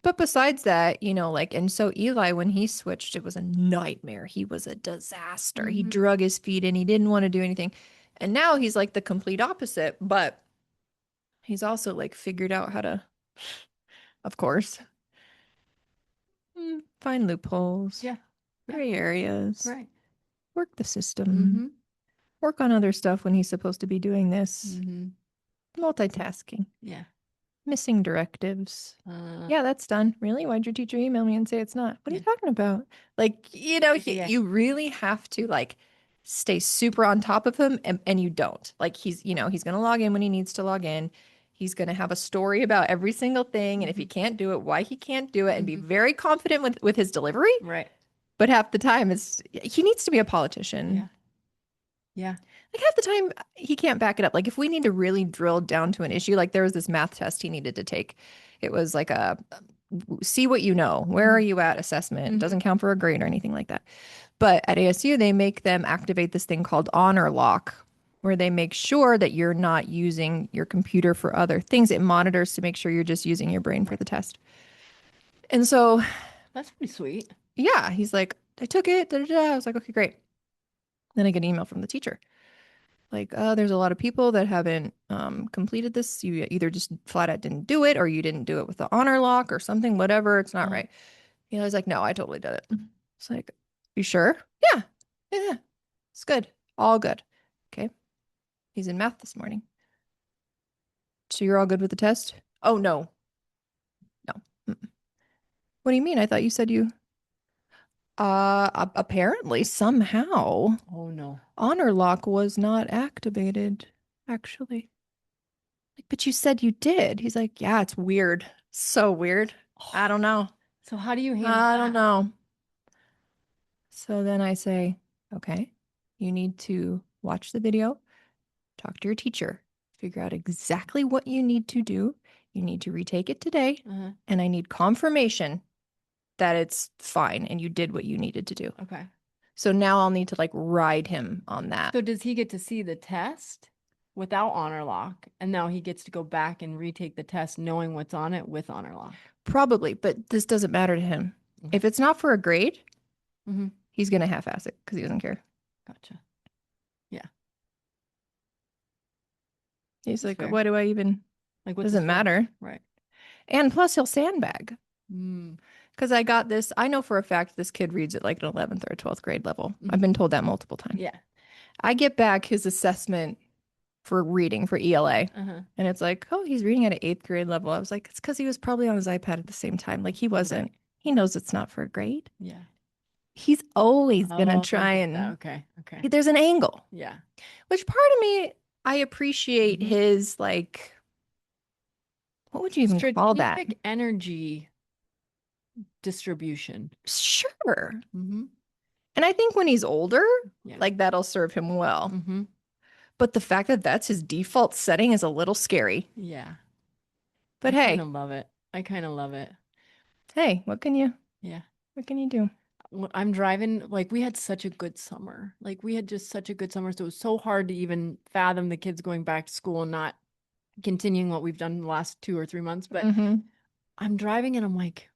But besides that, and so Eli, when he switched, it was a nightmare. He was a disaster. He Mm-hmm. drug his feet in. He didn't want to do anything. And now he's like the complete opposite, but he's also like figured out how to, of course, find loopholes, Yeah. Yeah. gray areas, Right. work the system, Mm-hmm. work on other stuff when he's supposed to be doing this, Mm-hmm. multitasking, Yeah. missing directives. Uh, Yeah, that's done. Really? Why'd your teacher email me and say it's not? What are yeah. you talking about? Like, Yeah. you really have to like stay super on top of him and you don't. Like he's going to log in when he needs to log in. He's going to have a story about every single thing and if he Mm-hmm. can't do it, why he can't do it and be Mm-hmm. very confident with his delivery. Right. But half the time he needs to be a politician. Yeah. Yeah. Like half the time he can't back it up. Like if we need to really drill down to an issue, like there was this math test he needed to take. It was like a see what you know. Where are you at assessment? It Mm-hmm. doesn't count for a grade or anything like that. But at ASU, they make them activate this thing called honor lock, where they make sure that you're not using your computer for other things. It monitors to make sure you're just using your brain for the test. And so, That's pretty sweet. yeah, he's like, I took it. Da, da, da. I was like, okay, great. Then I get an email from the teacher. Like, there's a lot of people that haven't completed this. You either just flat out didn't do it or you didn't do it with the honor lock or something, whatever. It's not right. I was like, no, I totally did it. It's like, you sure? Yeah. Yeah. It's good. All good. Okay. He's in math this morning. So you're all good with the test? Oh, no. No. Mm-mm. What do you mean? I thought you said you apparently somehow Oh no. honor lock was not activated, actually. Like, but you said you did. He's like, yeah, it's weird. So weird. I don't know. So how do you handle I that? don't know. So then I say, okay, you need to watch the video, talk to your teacher, figure out exactly what you need to do. You need to retake it today, Uh-huh. and I need confirmation that it's fine and you did what you needed to do. Okay. So now I'll need to like ride him on that. So does he get to see the test without honor lock? And now he gets to go back and retake the test knowing what's on it with honor lock. Probably, but this doesn't matter to him. Okay. If it's not for a grade, Mm-hmm. he's going to half-ass it because he doesn't care. Gotcha. Yeah. He's That's like, fair. what do I even, Like what's the doesn't story? matter. Right. And plus he'll sandbag. Mm. Because I got this, I know for a fact this kid reads at like an 11th or 12th grade level. I've been told that multiple times. Yeah. I get back his assessment for reading for ELA. Uh-huh. And it's like, oh, he's reading at an 8th grade level. I was like, it's because he was probably on his iPad at the same time. Like he wasn't. Right. He knows it's not for a grade. Yeah. He's always going to Oh, try I get and, that. Okay. there's an angle. Yeah. Which part of me, I appreciate his like, what would you even call that? Strategic energy distribution. Sure. Mm-hmm. And I think when he's older, Yeah. like that'll serve him well. Mm-hmm. But the fact that that's his default setting is a little scary. Yeah. But I hey, kinda love it. I kind of love it. Hey, Yeah. what can you do? I'm driving, like we had such a good summer. Like we had just such a good summer. So it was so hard to even fathom the kids going back to school and not continuing what we've done the last 2 or 3 months. But Mm-hmm. I'm driving and I'm like,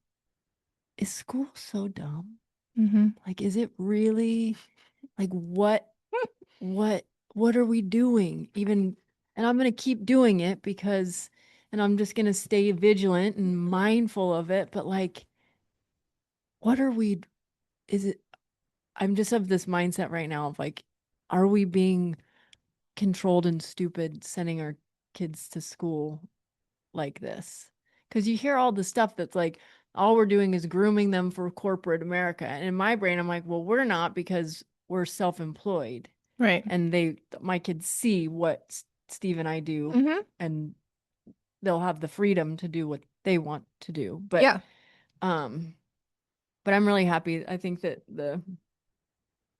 is school so dumb? Mm-hmm. Like, is it really like what what are we doing? Even and I'm gonna keep doing it because and I'm just gonna stay vigilant and mindful of it. But like, what are we is it I'm just of this mindset right now of like, are we being controlled and stupid sending our kids to school like this? Because you hear all the stuff that's like, all we're doing is grooming them for corporate America. And in my brain, I'm like, well, we're not because we're self-employed. Right. And my kids see what Steve and I do, Mm-hmm. and they'll have the freedom to do what they want to do. Yeah. Um, but I'm really happy. I think that the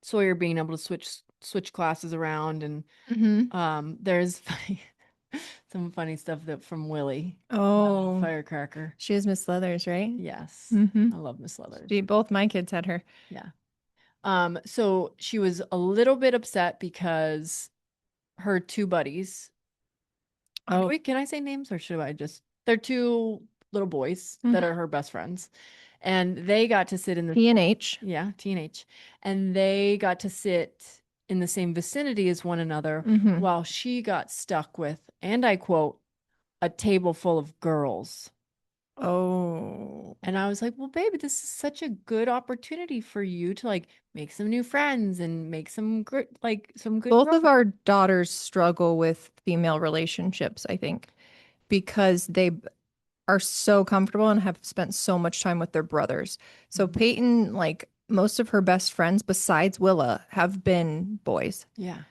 Sawyer being able to switch classes around and Mm-hmm. there's some funny stuff that from Willie, Oh, firecracker. she is Miss Leathers, right? Yes. Mm-hmm. I love Miss Leathers. Both my kids had her. Yeah. So she was a little bit upset because her two buddies, Oh, can I say names or should I just, they're two little boys that mm-hmm. are her best friends. And they got to sit in the, P&H. yeah, teenage. And they got to sit in the same vicinity as one another Mm-hmm. while she got stuck with, and I quote, a table full of girls. Oh. And I was like, well, baby, this is such a good opportunity for you to like make some new friends and make some some good Both of girlfriends. our daughters struggle with female relationships, I think, because they are so comfortable and have spent so much time with their brothers. So Mhm. Peyton, like most of her best friends besides Willa, have been boys. Yeah.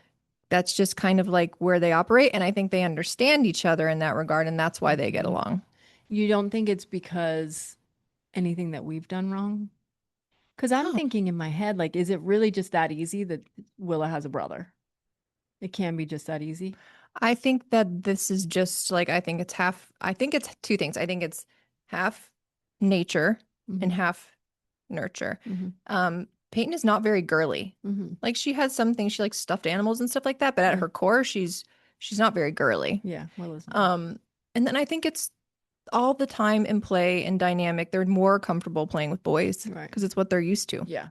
That's just kind of like where they operate. And I think they understand each other in that regard. And that's why they get Mhm. along. You don't think it's because anything that we've done wrong? Because I'm No, thinking in my head, like, is it really just that easy that Willa has a brother? It can be just that easy. I think that this is just like, I think it's two things. I think it's half nature and Hmm. half nurture. Hmm. Peyton is not very girly. Hmm. Like she has some things she likes stuffed animals and stuff like that, but at Yeah. her core, she's not very girly. Yeah. Willa's not. Um, and then I think it's all the time in play and dynamic. They're more comfortable playing with boys Right. because it's what they're used to. Yeah.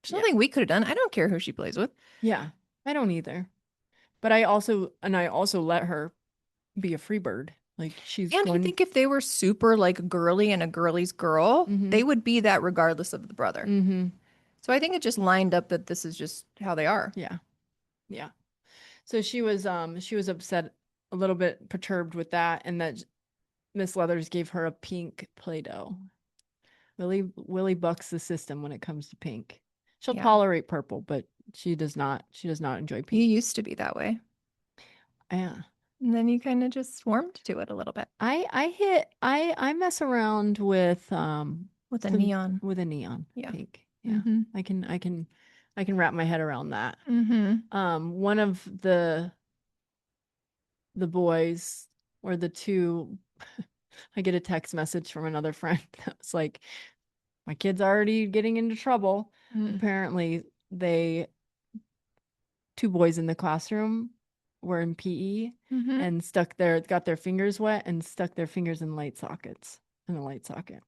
There's Yeah. nothing we could have done. I don't care who she plays with. Yeah. I don't either. But I also let her be a free bird. Like she's And I going. think if they were super like girly and a girly's girl, Hmm. they would be that regardless of the brother. Hmm. So I think it just lined up that this is just how they are. Yeah. Yeah. So she was upset, a little bit perturbed with that, and that Miss Leathers gave her a pink Play-Doh. Willie bucks the system when it comes to pink. She'll Yeah. tolerate purple, but she does not enjoy You pink. used to be that way. Yeah. And then you kind of just warmed to it a little bit I mess around with with a some neon. with a neon Yeah. pink. Yeah. Mm-hmm. I can wrap my head around that. Mm-hmm. One of the boys or the two, I get a text message from another friend that was like, my kid's already getting into trouble. Mm. Apparently, two boys in the classroom were in PE Mm-hmm. and got their fingers wet and stuck their fingers in light sockets in the light socket.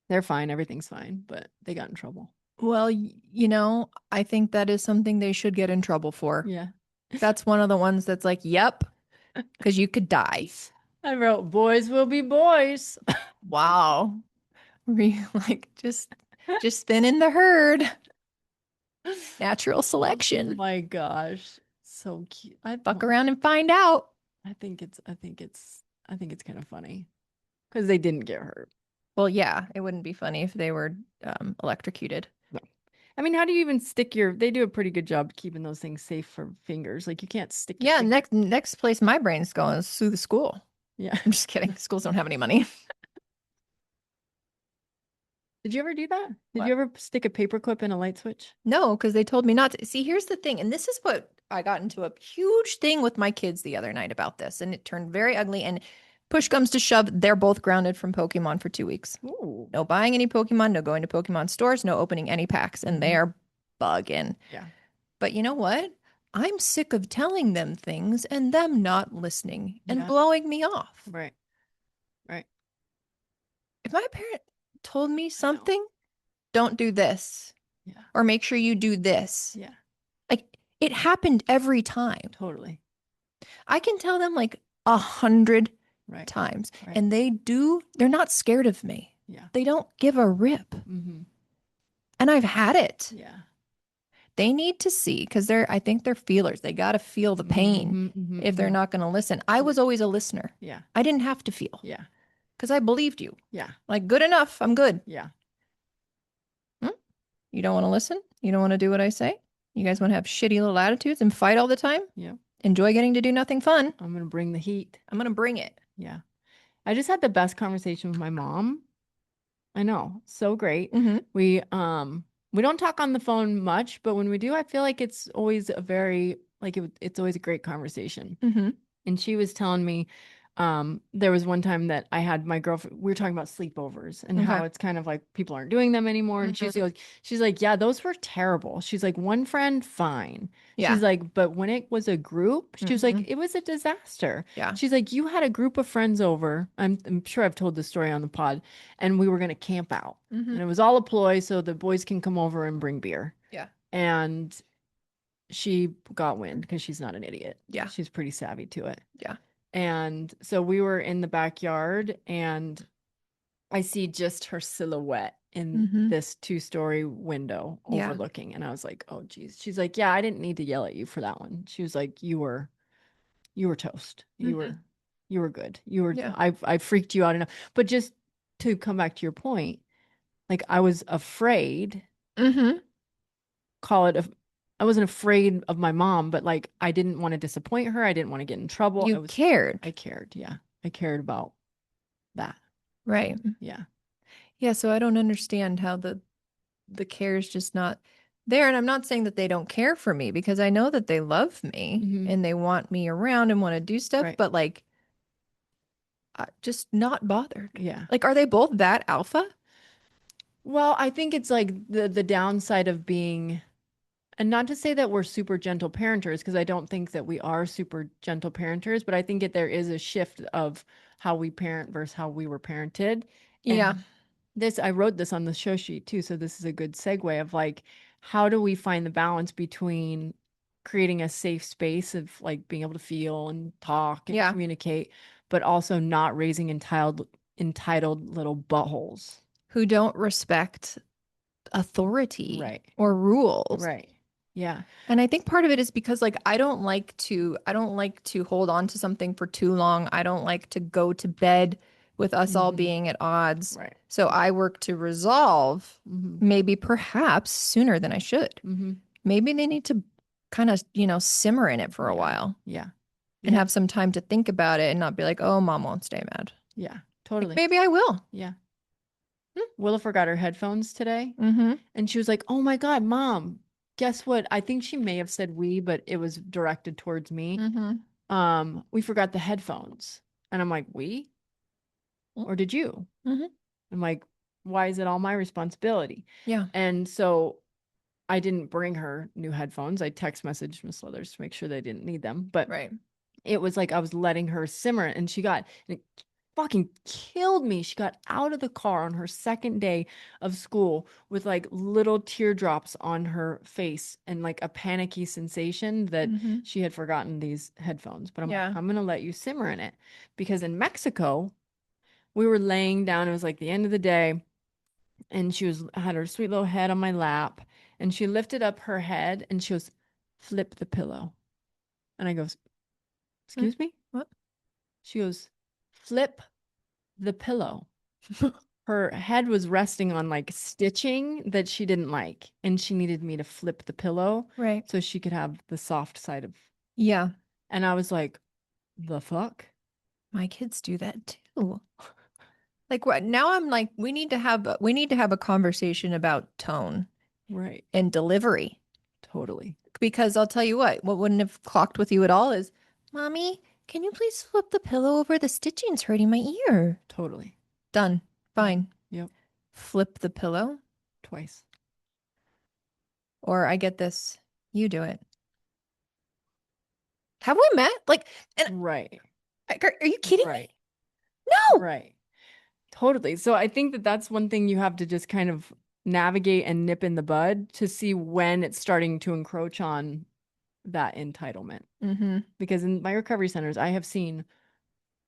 They're fine, everything's fine, but they got in trouble. Well, I think that is something they should get in trouble for. Yeah. That's one of the ones that's like, yep, because you could die. I wrote, boys will be boys. Wow. Like just thinning the herd. Natural Oh selection. my gosh. So cute. Fuck around and find out. I think it's kind of funny because they didn't get hurt. Well, yeah, it wouldn't be funny if they were electrocuted. No. I mean, how do you even they do a pretty good job keeping those things safe for fingers. Like you can't stick your Yeah, finger. next place my brain's going is sue the school. Yeah. I'm just kidding. Schools don't have any money. Did you ever do that? Did What? you ever stick a paperclip in a light switch? No, because they told me not to. See, here's the thing, and this is what I got into a huge thing with my kids the other night about this, and it turned very ugly. And Push comes to shove, they're both grounded from Pokemon for 2 weeks. Ooh. No buying any Pokemon, no going to Pokemon stores, no opening any packs, and Mhm. they're bugging. Yeah. But you know what? I'm sick of telling them things and them not listening and Yeah. blowing me off. Right. Right. If my parent told me I know. something, don't do this, Yeah. or make sure you do this. Yeah. Like it happened every time. Totally. I can tell them like 100 Right. times, Right. and they're not scared of me. Yeah. They don't give a rip. Mm-hmm. And I've had it. Yeah. They need to see because I think they're feelers. They got to feel the pain Mm-hmm, mm-hmm, if they're mm-hmm. not going to listen. I was always a listener. Yeah. I didn't have to feel Yeah. because I believed you. Yeah. Like, good enough. I'm good. Yeah. Hmm? You don't want to listen? You don't want to do what I say? You guys want to have shitty little attitudes and fight all the time? Yeah. Enjoy getting to do nothing fun? I'm going to bring the heat. I'm going to bring it. Yeah. I just had the best conversation with my mom. I know. So great. Mm-hmm. We don't talk on the phone much, but when we do, I feel like it's always a very it's always a great conversation. Mm-hmm. And she was telling me there was one time that I had my girlfriend, we were talking about sleepovers and how Okay. it's kind of like people aren't doing them anymore. And she's like, yeah, those were terrible. She's like, one friend, fine. Yeah. She's like, but when it was a group, she was like, Mhm. it was a disaster. Yeah. She's like, you had a group of friends over. I'm sure I've told this story on the pod, and we were going to camp out. Mhm. And it was all a ploy so the boys can come over and bring beer. Yeah. And she got wind because she's not an idiot. Yeah. She's pretty savvy to it. Yeah. And so we were in the backyard and I see just her silhouette in Mhm. this 2-story window Yeah. overlooking. And I was like, oh geez. She's like, yeah, I didn't need to yell at you for that one. She was like, you were toast. You were good. Yeah. I freaked you out enough. But just to come back to your point, like I was afraid, Mm-hmm. I wasn't afraid of my mom, but like I didn't want to disappoint her. I didn't want to get in trouble. You cared. I cared. Yeah. I cared about that. Right. Yeah. Yeah. So I don't understand how the care is just not there. And I'm not saying that they don't care for me because I know that they love me Mhm. and they want me around and want to do stuff, Right. but like just not bothered. Yeah. Like, are they both that alpha? Well, I think it's like the downside of being, and not to say that we're super gentle parenters, because I don't think that we are super gentle parenters, but I think there is a shift of how we parent versus how we were parented. Yeah. And I wrote this on the show sheet too, so this is a good segue of like, how do we find the balance between creating a safe space of like being able to feel and talk and Yeah. communicate, but also not raising entitled little buttholes. Who don't respect authority Right. or rules. Right. Yeah. And I think part of it is because like I don't like to hold on to something for too long. I don't like to go to bed with us all Mhm. being at odds. Right. So I work to resolve Mhm. maybe perhaps sooner than I should. Mhm. Maybe they need to kind of, simmer in it for a Yeah. while Yeah. and Yeah. have some time to think about it and not be like, "Oh, mom won't stay mad." Yeah. Like, Totally. maybe I will. Yeah. Willa forgot her headphones today, Mm-hmm. and she was like, "Oh my God, Mom, guess what?" I think she may have said we, but it was directed towards me. Mm-hmm. We forgot the headphones. And I'm like, we? Or did you? Mhm. I'm like, why is it all my responsibility? Yeah. And so I didn't bring her new headphones. I text messaged Miss Leathers to make sure they didn't need them. But Right. it was like I was letting her simmer, and it fucking killed me. She got out of the car on her second day of school with like little teardrops on her face and like a panicky sensation that Mhm. she had forgotten these headphones. But Yeah. I'm going to let you simmer in it, because in Mexico, we were laying down. It was like the end of the day, and had her sweet little head on my lap, and she lifted up her head and she goes, "Flip the pillow." And I goes, "Excuse me?" What? She goes, "Flip the pillow." Her head was resting on like stitching that she didn't like, and she needed me to flip the pillow Right. so she could have the soft side of. Yeah. And I was like, the fuck? My kids do that too. Like what? Now I'm like, we need to have a conversation about tone Right. and delivery. Totally. Because I'll tell you what wouldn't have clocked with you at all is, Mommy, Can you please flip the pillow over? The stitching's hurting my ear. Totally. Done. Fine. Yep. Flip the pillow. Twice. Or I get this. You do it. Have we met? Like, and Right. are you kidding Right. me? No. Right. Totally. So I think that that's one thing you have to just kind of navigate and nip in the bud to see when it's starting to encroach on that entitlement. Mm-hmm. Because in my recovery centers, I have seen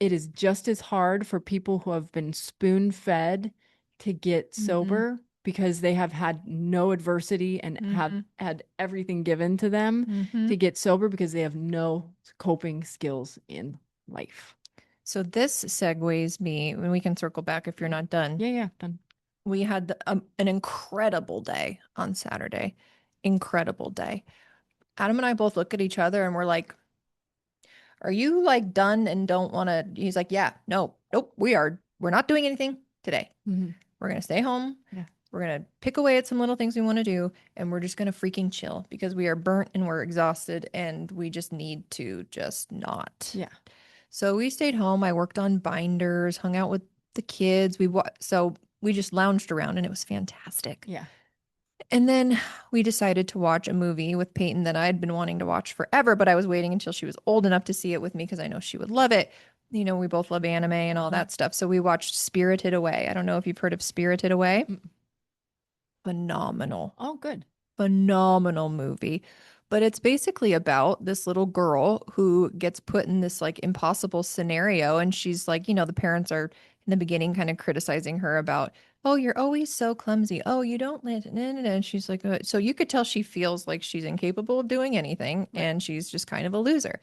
it is just as hard for people who have been spoon fed to get sober because they have had no adversity and have had everything given to them to get sober because they have no coping skills in life. So this segues me, and we can circle back if you're not done. Yeah, done. We had an incredible day on Saturday. Incredible day. Adam and I both look at each other and we're like, are you like done and don't want to? He's like, yeah, no, nope, we're not doing anything today. We're going to stay home. Yeah. We're going to pick away at some little things we want to do. And we're just going to freaking chill because we are burnt and we're exhausted and we just need to just not. Yeah. So we stayed home. I worked on binders, hung out with the kids. So we just lounged around and it was fantastic. Yeah. And then we decided to watch a movie with Peyton that I had been wanting to watch forever, but I was waiting until she was old enough to see it with me because I know she would love it. You know, we both love anime and all that stuff. So we watched Spirited Away. I don't know if you've heard of Spirited Away. Phenomenal. Oh, good. Phenomenal movie. But it's basically about this little girl who gets put in this like impossible scenario. And she's like, you know, the parents are in the beginning kind of criticizing her about, oh, you're always so clumsy. Oh, you don't let, and she's like, so you could tell she feels like she's incapable of doing anything and she's just kind of a loser.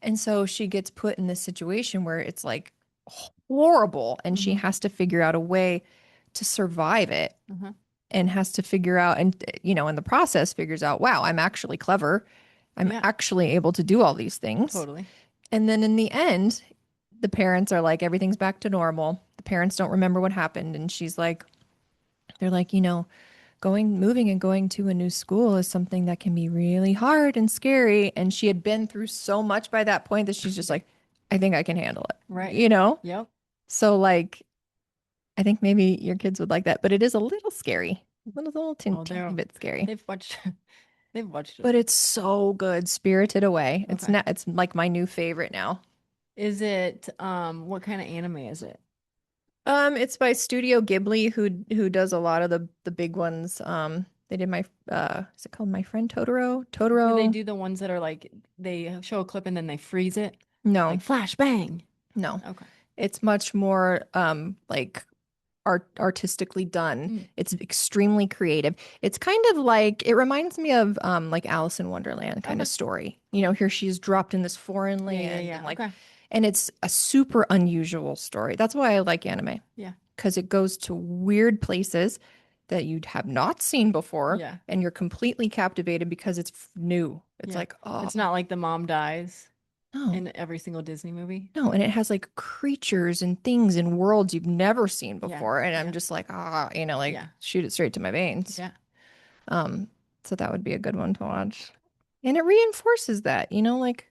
And so she gets put in this situation where it's like horrible and she has to figure out a way to survive it and has to figure out, and you know, in the process figures out, wow, I'm actually clever. I'm actually able to do all these things. Totally. And then in the end, the parents are like, everything's back to normal. The parents don't remember what happened. And she's like, they're like, you know, moving and going to a new school is something that can be really hard and scary. And she had been through so much by that point that she's just like, I think I can handle it. Right. You know? Yep. So like, I think maybe your kids would like that, but it is a little scary. A little teeny bit scary. They've watched it. But it's so good. Spirited Away. It's not, it's like my new favorite now. Is it what kind of anime is it? It's by Studio Ghibli, who does a lot of the big ones. They did my is it called My Friend Totoro? Totoro. Do they do the ones that are like they show a clip and then they freeze it? No. Like flash bang. No. Okay. It's much more like artistically done. It's extremely creative. It's kind of like, it reminds me of like Alice in Wonderland kind of story. You know, here she is dropped in this foreign land and like and it's a super unusual story. That's why I like anime. Yeah. Because it goes to weird places that you'd have not seen before. Yeah. And you're completely captivated because it's new. It's like, oh. It's not like the mom dies No. in every single Disney movie. No, and it has like creatures and things and worlds you've never seen before. And I'm just like, you know, like shoot it straight to my veins. Yeah. So that would be a good one to watch. And it reinforces that, you know, like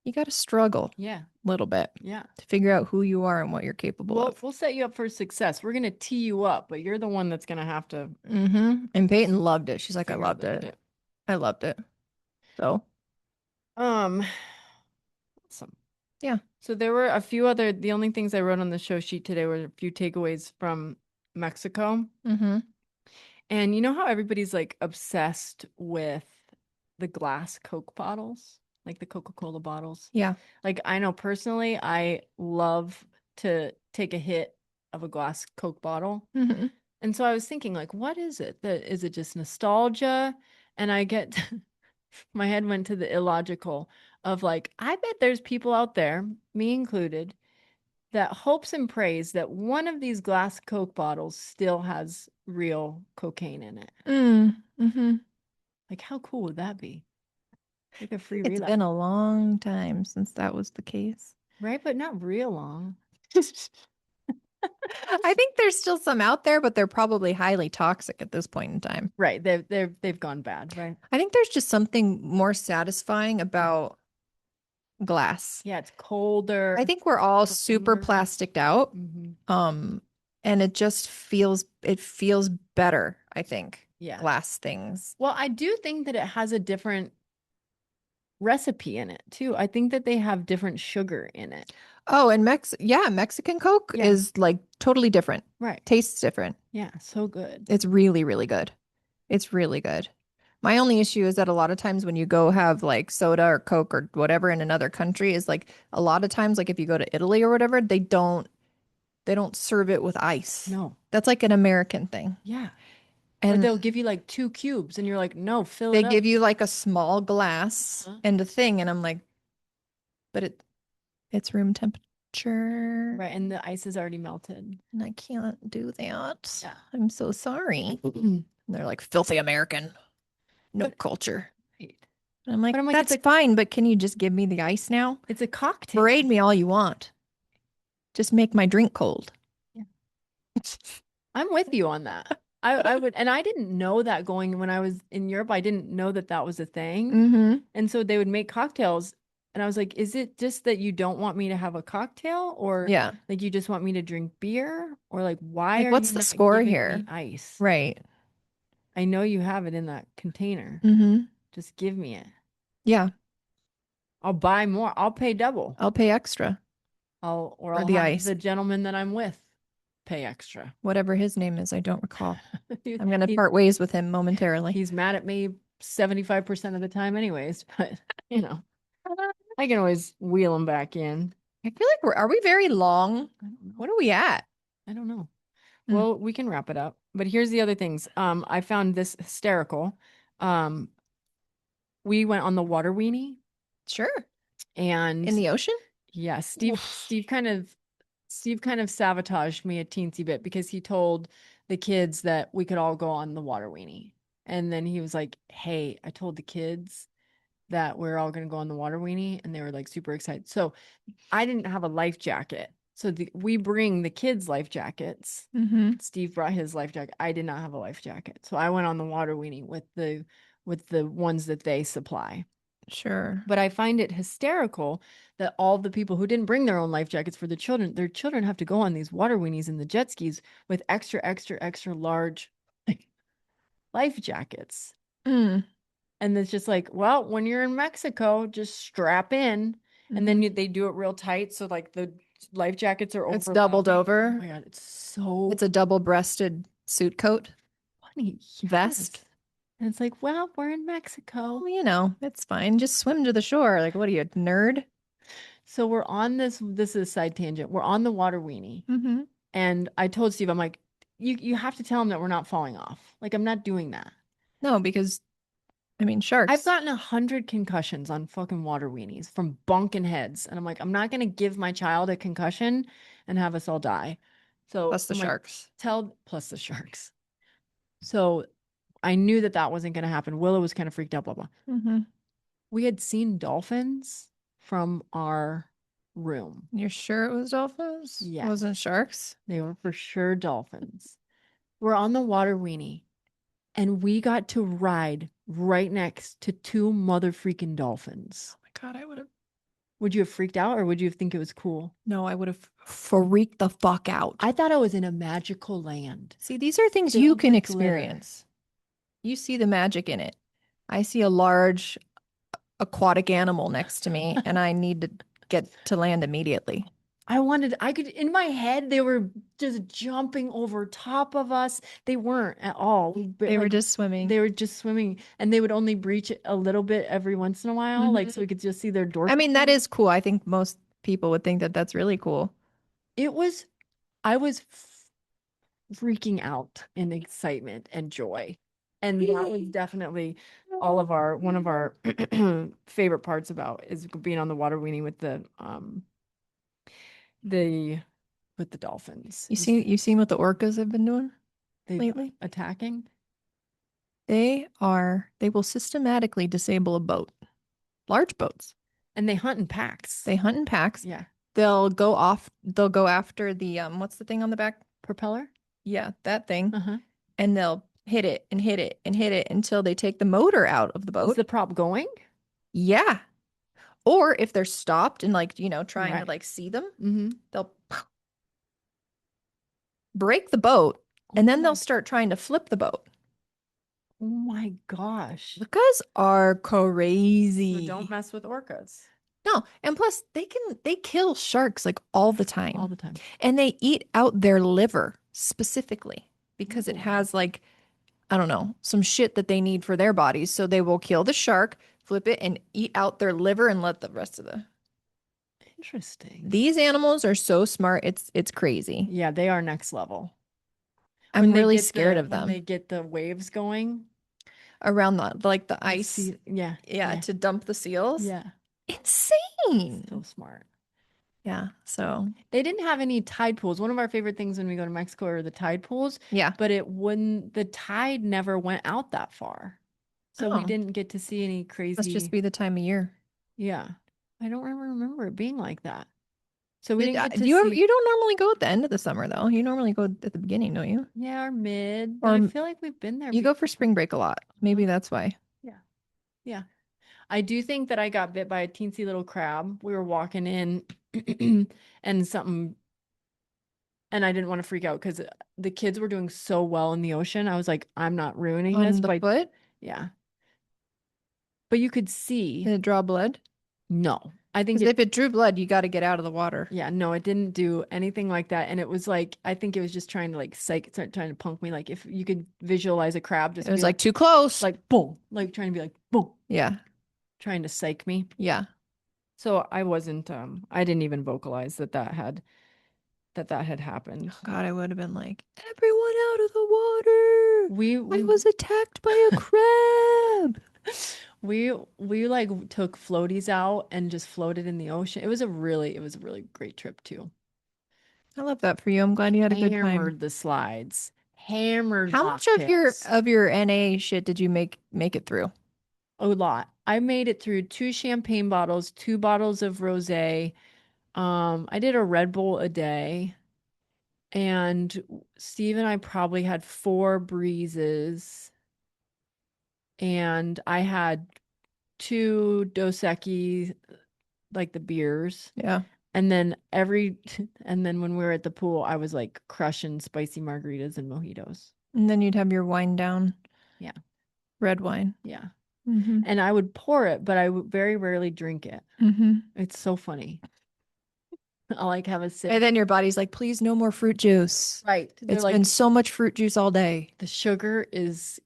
you got to struggle a little bit to figure out who you are and what you're capable of. We'll set you up for success. We're going to tee you up, but you're the one that's going to have to. And Peyton loved it. She's like, I loved it. I loved it. So. Awesome. Yeah. So there were a few other, the only things I wrote on the show sheet today were a few takeaways from Mexico. And you know how everybody's like obsessed with the glass Coke bottles? Like the Coca-Cola bottles. Yeah. Like I know personally, I love to take a hit of a glass Coke bottle. And so I was thinking like, what is it? Is it just nostalgia? And I get, my head went to the illogical of like, I bet there's people out there, me included, that hopes and prays that one of these glass Coke bottles still has real cocaine in it. Like how cool would that be? Like a free relapse. It's been a long time since that was the case. Right, but not real long. I think there's still some out there, but they're probably highly toxic at this point in time. Right, they've gone bad, right? I think there's just something more satisfying about glass. Yeah, it's colder. I think we're all super Warmer. plasticed out. Mhm. And it feels better, I think. Yeah. Glass things. Well, I do think that it has a different recipe in it too. I think that they have different sugar in it. Oh, and Mexican Coke Yeah. is like totally different. Right. Tastes different. Yeah, so good. It's really, really good. It's really good. My only issue is that a lot of times when you go have like soda or Coke or whatever in another country is like a lot of times like if you go to Italy or whatever, they don't serve it with ice. No. That's like an American thing. Yeah. Or And they'll give you like 2 cubes and you're like, no, fill they it up. give you like a small glass Huh? and a thing and I'm like, but it's room temperature Right. And the ice is already melted. and I can't do that. Yeah. I'm so sorry. And they're like filthy American. No But culture. right. And I'm like, But I'm like, that's fine, but can you just give me the ice now? it's a cocktail. Berate me all you want. Just make my drink cold. Yeah. I'm with you on that. I would, and I didn't know that going when I was in Europe. I didn't know that that was a thing. Mm-hmm. And so they would make cocktails. And I was like, is it just that you don't want me to have a cocktail or Yeah. like you just want me to drink beer? Or like, why Like, are what's you the not score giving here? me ice? Right. I know you have it in that container. Mm-hmm. Just give me it. Yeah. I'll buy more. I'll pay double. I'll pay extra I'll for the have ice. the gentleman that I'm with pay extra. Whatever his name is, I don't recall. He- I'm gonna he- part ways with him momentarily. He's mad at me 75% of the time anyways, but you know, I can always wheel him back in. I feel like are we very long? I don't know. What are we at? I don't know. Hmm. Well, we can wrap it up. But here's the other things. I found this hysterical. We went on the water weenie Sure. and In the ocean? yeah, Steve kind of sabotaged me a teensy bit because he told the kids that we could all go on the water weenie. And then he was like, "Hey, I told the kids that we're all going to go on the water weenie," and they were like super excited. So I didn't have a life jacket. So we bring the kids life jackets. Mm-hmm. Steve brought his life jacket. I did not have a life jacket. So I went on the water weenie with the ones that they supply. Sure. But I find it hysterical that all the people who didn't bring their own life jackets for their children have to go on these water weenies and the jet skis with extra, extra, extra large life jackets. Mm. And it's just like, well, when you're in Mexico, just strap in. And then they do it real tight. So like the life jackets are It's doubled over. Oh my God, It's a double-breasted suit coat funny. vest. Yes. And it's like, well, we're in Mexico. Well, you know, it's fine. Just swim to the shore. Like, what are you, a nerd? So we're on this is a side tangent. We're on the water weenie. Mm-hmm. And I told Steve, I'm like, you have to tell him that we're not falling off. Like, I'm not doing that. No, because I mean, sharks. I've gotten 100 concussions on fucking water weenies from bunking heads. And I'm like, I'm not going to give my child a concussion and have us all die. So Plus the I'm like, sharks. plus the sharks. So I knew that that wasn't going to happen. Willow was kind of freaked out, blah, blah. Mm-hmm. We had seen dolphins from our room. You're sure it was dolphins? Yes. It wasn't sharks? They were for sure dolphins. We're on the water weenie and we got to ride right next to 2 mother-freaking dolphins. Oh my God, I would have. Would you have freaked out or would you think it was cool? No, I would have freaked the fuck out. I thought I was in a magical land. See, these are things Filled you can with glitter. experience. You see the magic in it. I see a large aquatic animal next to me and I need to get to land immediately. I could, in my head, they were just jumping over top of us. They weren't at all. They were just swimming. They were just swimming and they would only breach a little bit every once in a while, like so we could just see their dorsal. I mean, that is cool. I think most people would think that that's really cool. I was freaking out in excitement and joy. And that was definitely one of our favorite parts about is being on the water weenie with the dolphins. You seen what the orcas have been doing They lately? attacking. They will systematically disable a boat, large boats. And they hunt in packs. They hunt in packs. Yeah. They'll go after the what's the thing on the back? Propeller? Yeah, that thing. Uh-huh. And they'll hit it and hit it and hit it until they take the motor out of the boat. Is the prop going? Yeah. Or if they're stopped and like, trying to Right. like see them, Mm-hmm. they'll break the boat Oh and then my, they'll start trying to flip the boat. oh my gosh. Orcas are So don't crazy. mess with orcas No, and plus they kill sharks like all the all time. the time. And they eat out their liver specifically because it Oh, has like, I don't know, some shit that they need for their bodies. So they will kill the shark, flip it, and eat out their liver and let the rest of the. interesting. These animals are so smart. It's crazy. Yeah, they are next level. I'm really scared of When they them get the waves going, around the the ice. sea, yeah, Yeah, yeah, to dump the seals. yeah. So Insane. smart. Yeah. So, They didn't have any tide pools. One of our favorite things when we go to Mexico are the tide pools, yeah. but the tide never went out that far. So we Oh, didn't get to see any must just crazy, be the time of year. yeah. I don't remember it being like that. So we Did, didn't get to do you ever, see, you don't normally go at the end of the summer though. You normally go at the beginning, don't you? yeah, our mid, but Or I feel like we've been there you go for before. spring break a lot. Maybe that's why. Yeah. Yeah. I do think that I got bit by a teensy little crab. We were walking in and something, and I didn't want to freak out because the kids were doing so well in the ocean. I was like, I'm not ruining this On the by, foot, yeah. But you could see, did it draw blood? no, I think Because it, if it drew blood, you got to get out of the water. yeah, no, it didn't do anything like that. And it was like, I think it was just trying to like trying to punk me. Like if you could visualize a crab, It just was be like too close. like boom, like trying to be like boom, Yeah. trying to psych me. Yeah. So I wasn't, I didn't even vocalize that had happened. Oh God, I would have been like, everyone out of the water. We I was attacked by a crab. we like took floaties out and just floated in the ocean. It was a really great trip too. I love that for you. I'm glad you had a good time. Hammered the slides, hammered How much of your mocktails. NA shit did you make it through? A lot. I made it through two champagne bottles, two bottles of rosé. I did a Red Bull a day, and Steve and I probably had four breezes, and I had two Dos Equis, like the beers. Yeah. And then and then when we were at the pool, I was like crushing spicy margaritas and mojitos. And then you'd have your wine down, Yeah. red wine. Yeah. Mm-hmm. And I would pour it, but I would very rarely drink it. Mm-hmm. It's so funny. I'll like have a sip. And then your body's like, please, no more fruit juice. Right. They're It's been like, so much fruit juice all day. the sugar is,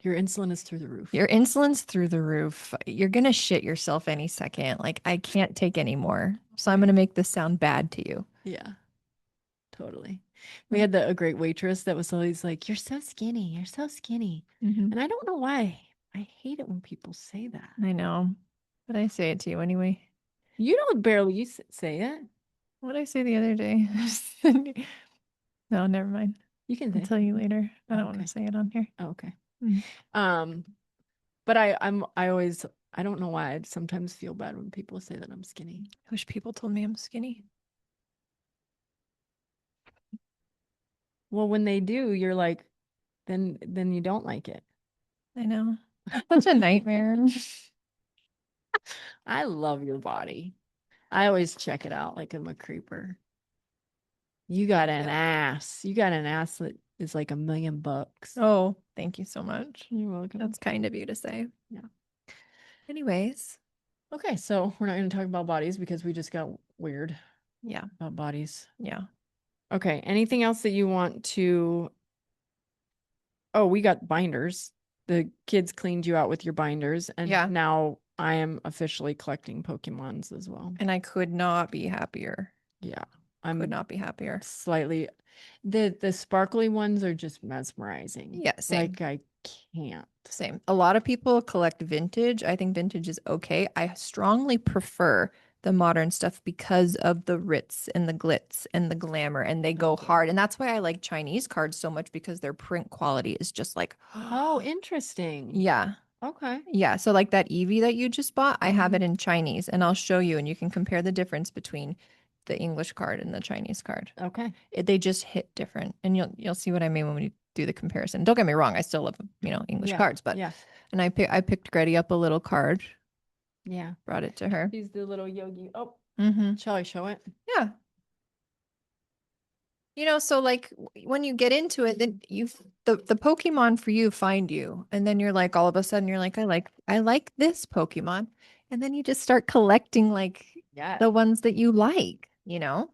your insulin is through the roof. Your insulin's through the roof. You're gonna shit yourself any second. Like, I can't take any more. So I'm gonna make this sound bad to you. Yeah, totally. We had a great waitress that was always like, "You're so skinny. You're so skinny." Mm-hmm. And I don't know why. I hate it when people say that. I know, but I say it to you anyway. You don't barely say it. What did I say the other day? No, never mind. You can I'll say. tell you later. I don't want Okay. to say it on here. Oh, okay. Mm. But I always, I don't know why I sometimes feel bad when people say that I'm skinny. I wish people told me I'm skinny. Well, when they do, you're like, then you don't like it. I know. Such a nightmare. I love your body. I always check it out like I'm a creeper. You got an ass. You got an ass that is like $1,000,000. Oh, thank you so much. You're welcome. That's kind of you to say. Yeah. Anyways, Okay, so we're not going to talk about bodies because we just got weird yeah, about bodies. yeah. Okay, anything else that you want to? Oh, we got binders. The kids cleaned you out with your binders, and Yeah. now I am officially collecting Pokemons as well. And I could not be happier. Yeah, Could I'm not be happier. slightly. The sparkly ones are just mesmerizing. Yeah, same. Like I can't. Same. A lot of people collect vintage. I think vintage is okay. I strongly prefer the modern stuff because of the ritz and the glitz and the glamour, and they go Okay. hard. And that's why I like Chinese cards so much because their print quality is just like, Oh, interesting. yeah. Okay. Yeah. So, like that Eevee that you just bought, I have Mhm. it in Chinese, and I'll show you, and you can compare the difference between the English card and the Chinese card. Okay. They just hit different, and you'll see what I mean when we do the comparison. Don't get me wrong, I still love English Yeah. cards, but Yeah. and I picked Gretty up a little card Yeah. Brought it to her. She's the little yogi. Oh, Mm-hmm. shall I show it? Yeah. So like when you get into it, then the Pokemon for you find you. And then you're like all of a sudden you're like, I like this Pokemon. And then you just start collecting like Yeah. the ones that you like. Yeah.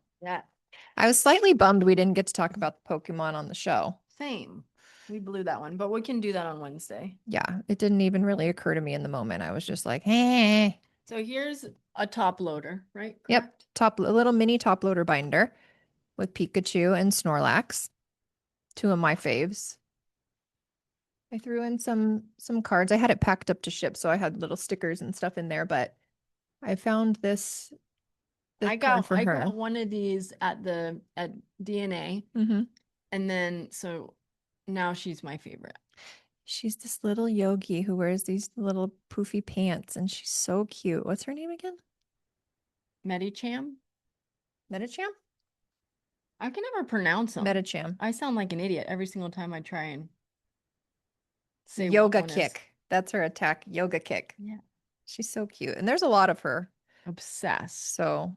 I was slightly bummed we didn't get to talk about the Pokemon on the show. Same. We blew that one, but we can do that on Wednesday. Yeah, it didn't even really occur to me in the moment. I was just like, hey. So here's a top loader, right? Yep, Correct? a little mini top loader binder with Pikachu and Snorlax, two of my faves. I threw in some cards. I had it packed up to ship, so I had little stickers and stuff in there, but I found this I card got for I her. got one of these at DNA, Mm-hmm. and then so now she's my favorite. She's this little yogi who wears these little poofy pants, and she's so cute. What's her name again? Medicham. Metacham? I can never pronounce them. Metacham. I sound like an idiot every single time I try and say what Yoga one is. kick. That's her attack. Yoga kick. Yeah. She's so cute. And there's a lot of her. Obsessed. So,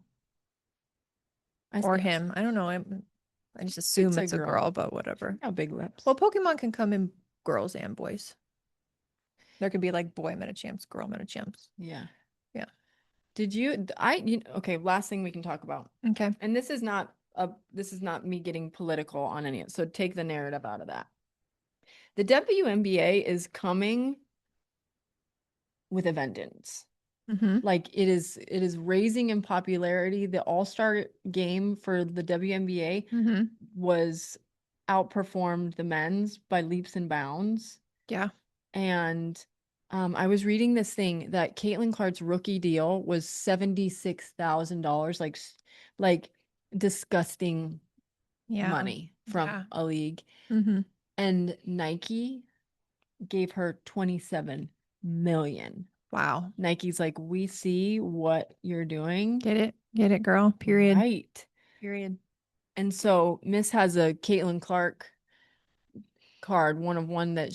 I or say him. I don't know. I just assume it's a girl, but whatever. Got big lips. Well, Pokemon can come in girls and boys. There could be like boy Metachamps, girl Metachamps. Yeah. Yeah. Did you okay, last thing we can talk about. Okay. And this is not me getting political on any of it. So take the narrative out of that. The WNBA is coming with a vengeance. Mm-hmm. Like it is raising in popularity. The All-Star game for the WNBA Mm-hmm. was outperformed the men's by leaps and bounds. Yeah. And I was reading this thing that Caitlin Clark's rookie deal was $76,000, like disgusting Yeah. money from a league. Mm-hmm. And Nike gave her 27 million. Wow. Nike's like, we see what you're doing. Get it, girl. Period. Right. Period. And so Miss has a Caitlin Clark card, one of one that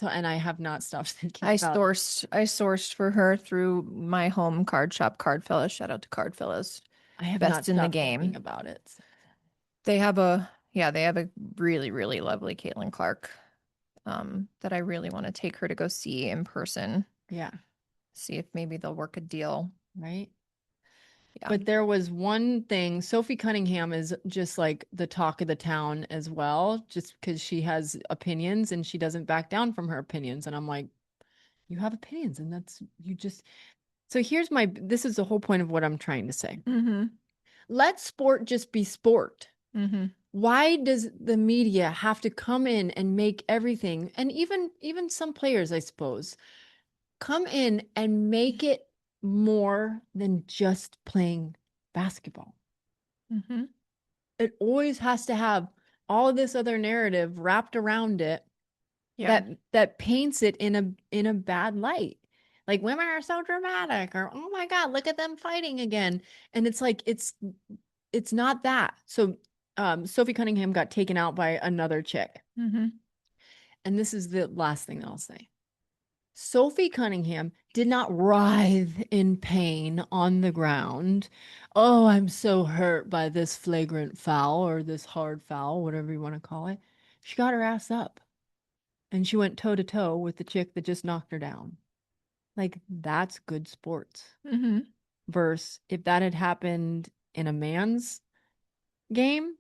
and I have not stopped thinking I about. sourced for her through my home card shop, Card Fellas. Shout out to Card Fellas. I have Best not in the stopped game. thinking about it. They have a really, really lovely Caitlin Clark that I really want to take her to go see in person. Yeah. See if maybe they'll work a deal. Right. Yeah. But there was one thing, Sophie Cunningham is just like the talk of the town as well, just because she has opinions and she doesn't back down from her opinions. And I'm like, you have opinions and so this is the whole point of what I'm trying to say. Mm-hmm. Let sport just be sport. Mm-hmm. Why does the media have to come in and make everything, and even some players, I suppose, come in and make it more than just playing basketball? Mm-hmm. It always has to have all this other narrative wrapped around it. Yeah. That paints it in a bad light. Like women are so dramatic, or oh my God, look at them fighting again. And it's like it's not that. So Sophie Cunningham got taken out by another chick. Mm-hmm. And this is the last thing I'll say. Sophie Cunningham did not writhe in pain on the ground. Oh, I'm so hurt by this flagrant foul or this hard foul, whatever you want to call it. She got her ass up and she went toe to toe with the chick that just knocked her down. Like, that's good sports. Mm-hmm. Versus if that had happened in a man's game,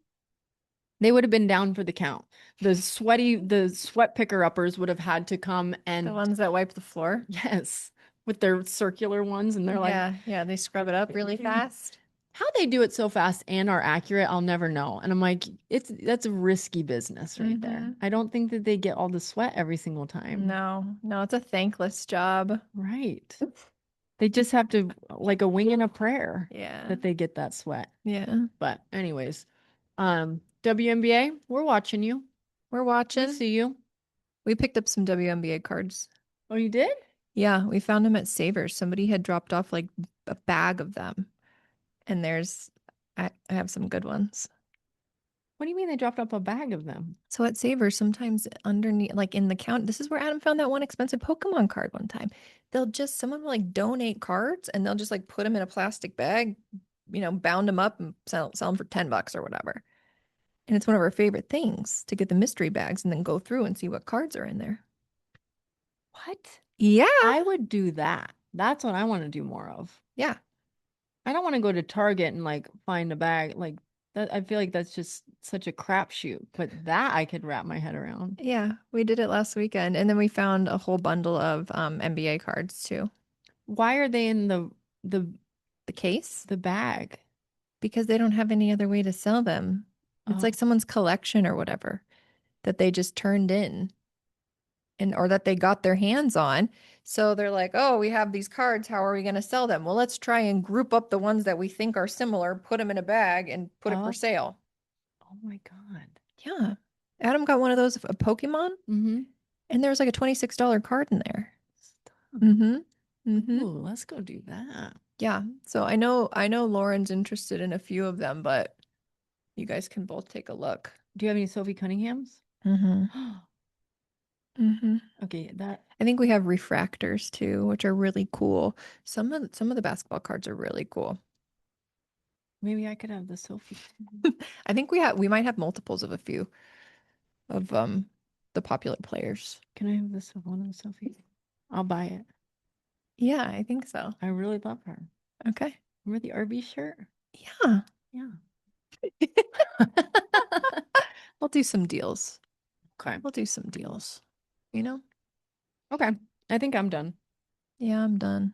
they would have been down for the count. The sweat picker uppers would have had to come and The ones that wipe the floor. yes, with their circular ones, and they're like, yeah, they scrub it up really fast. how they do it so fast and are accurate, I'll never know. And I'm like, that's a risky business right there. Mm-hmm. I don't think that they get all the sweat every single time. No, it's a thankless job. Right. They just have to, like a wing and a prayer, Yeah. that they get that sweat. Yeah. But anyways, WNBA, we're watching you. We're We watching. see you. We picked up some WNBA cards. Oh, you did? Yeah, we found them at Savers. Somebody had dropped off like a bag of them. And I have some good ones. What do you mean they dropped off a bag of them? So at Savers, sometimes underneath, like in the count, this is where Adam found that one expensive Pokemon card one time. Someone will like donate cards and they'll just like put them in a plastic bag, bound them up and sell them for $10 or whatever. And it's one of our favorite things to get the mystery bags and then go through and see what cards are in there. What? Yeah. I would do that. That's what I want to do more of. Yeah. I don't want to go to Target and like find a bag like that. I feel like that's just such a crapshoot, but that I could wrap my head around. Yeah. We did it last weekend. And then we found a whole bundle of NBA cards too. Why are they in the The case? the bag? Because they don't have any other way to sell them. It's like Oh, someone's collection or whatever that they just turned in and or that they got their hands on. So they're like, "Oh, we have these cards. How are we going to sell them?" Well, let's try and group up the ones that we think are similar, put them in a bag and put it for oh, sale. oh my God. Yeah. Adam got one of those of a Pokemon Mm-hmm. and there was like a $26 card in there. Stop. Mm-hmm. Mm-hmm. Ooh, let's go do that. Yeah. So I know Lauren's interested in a few of them, but you guys can both take a look. Do you have any Sophie Cunninghams? Mm-hmm. Mm-hmm. Okay, that I think we have refractors too, which are really cool. Some of the basketball cards are really cool. maybe I could have the Sophie. I think we might have multiples of a few of the popular players. Can I have this one of the Sophie? I'll buy it. Yeah, I think so. I really love her. Okay. Remember the RB shirt? Yeah. Yeah. We'll do some deals. Okay. We'll do some deals. You know? Okay. I think I'm done. Yeah, I'm done.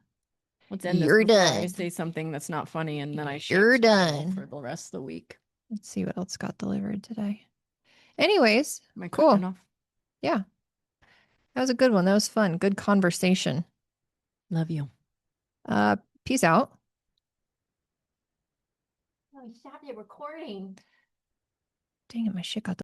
Let's end this You're before I done. say something that's not funny and then I You're shan't smile done. for the rest of the week. Let's see what else got delivered today. Anyways, Am I cutting cool. off? Yeah. That was a good one. That was fun. Good conversation. Love you. Uh, peace out. Oh, you stopped it recording. Dang it, my shit got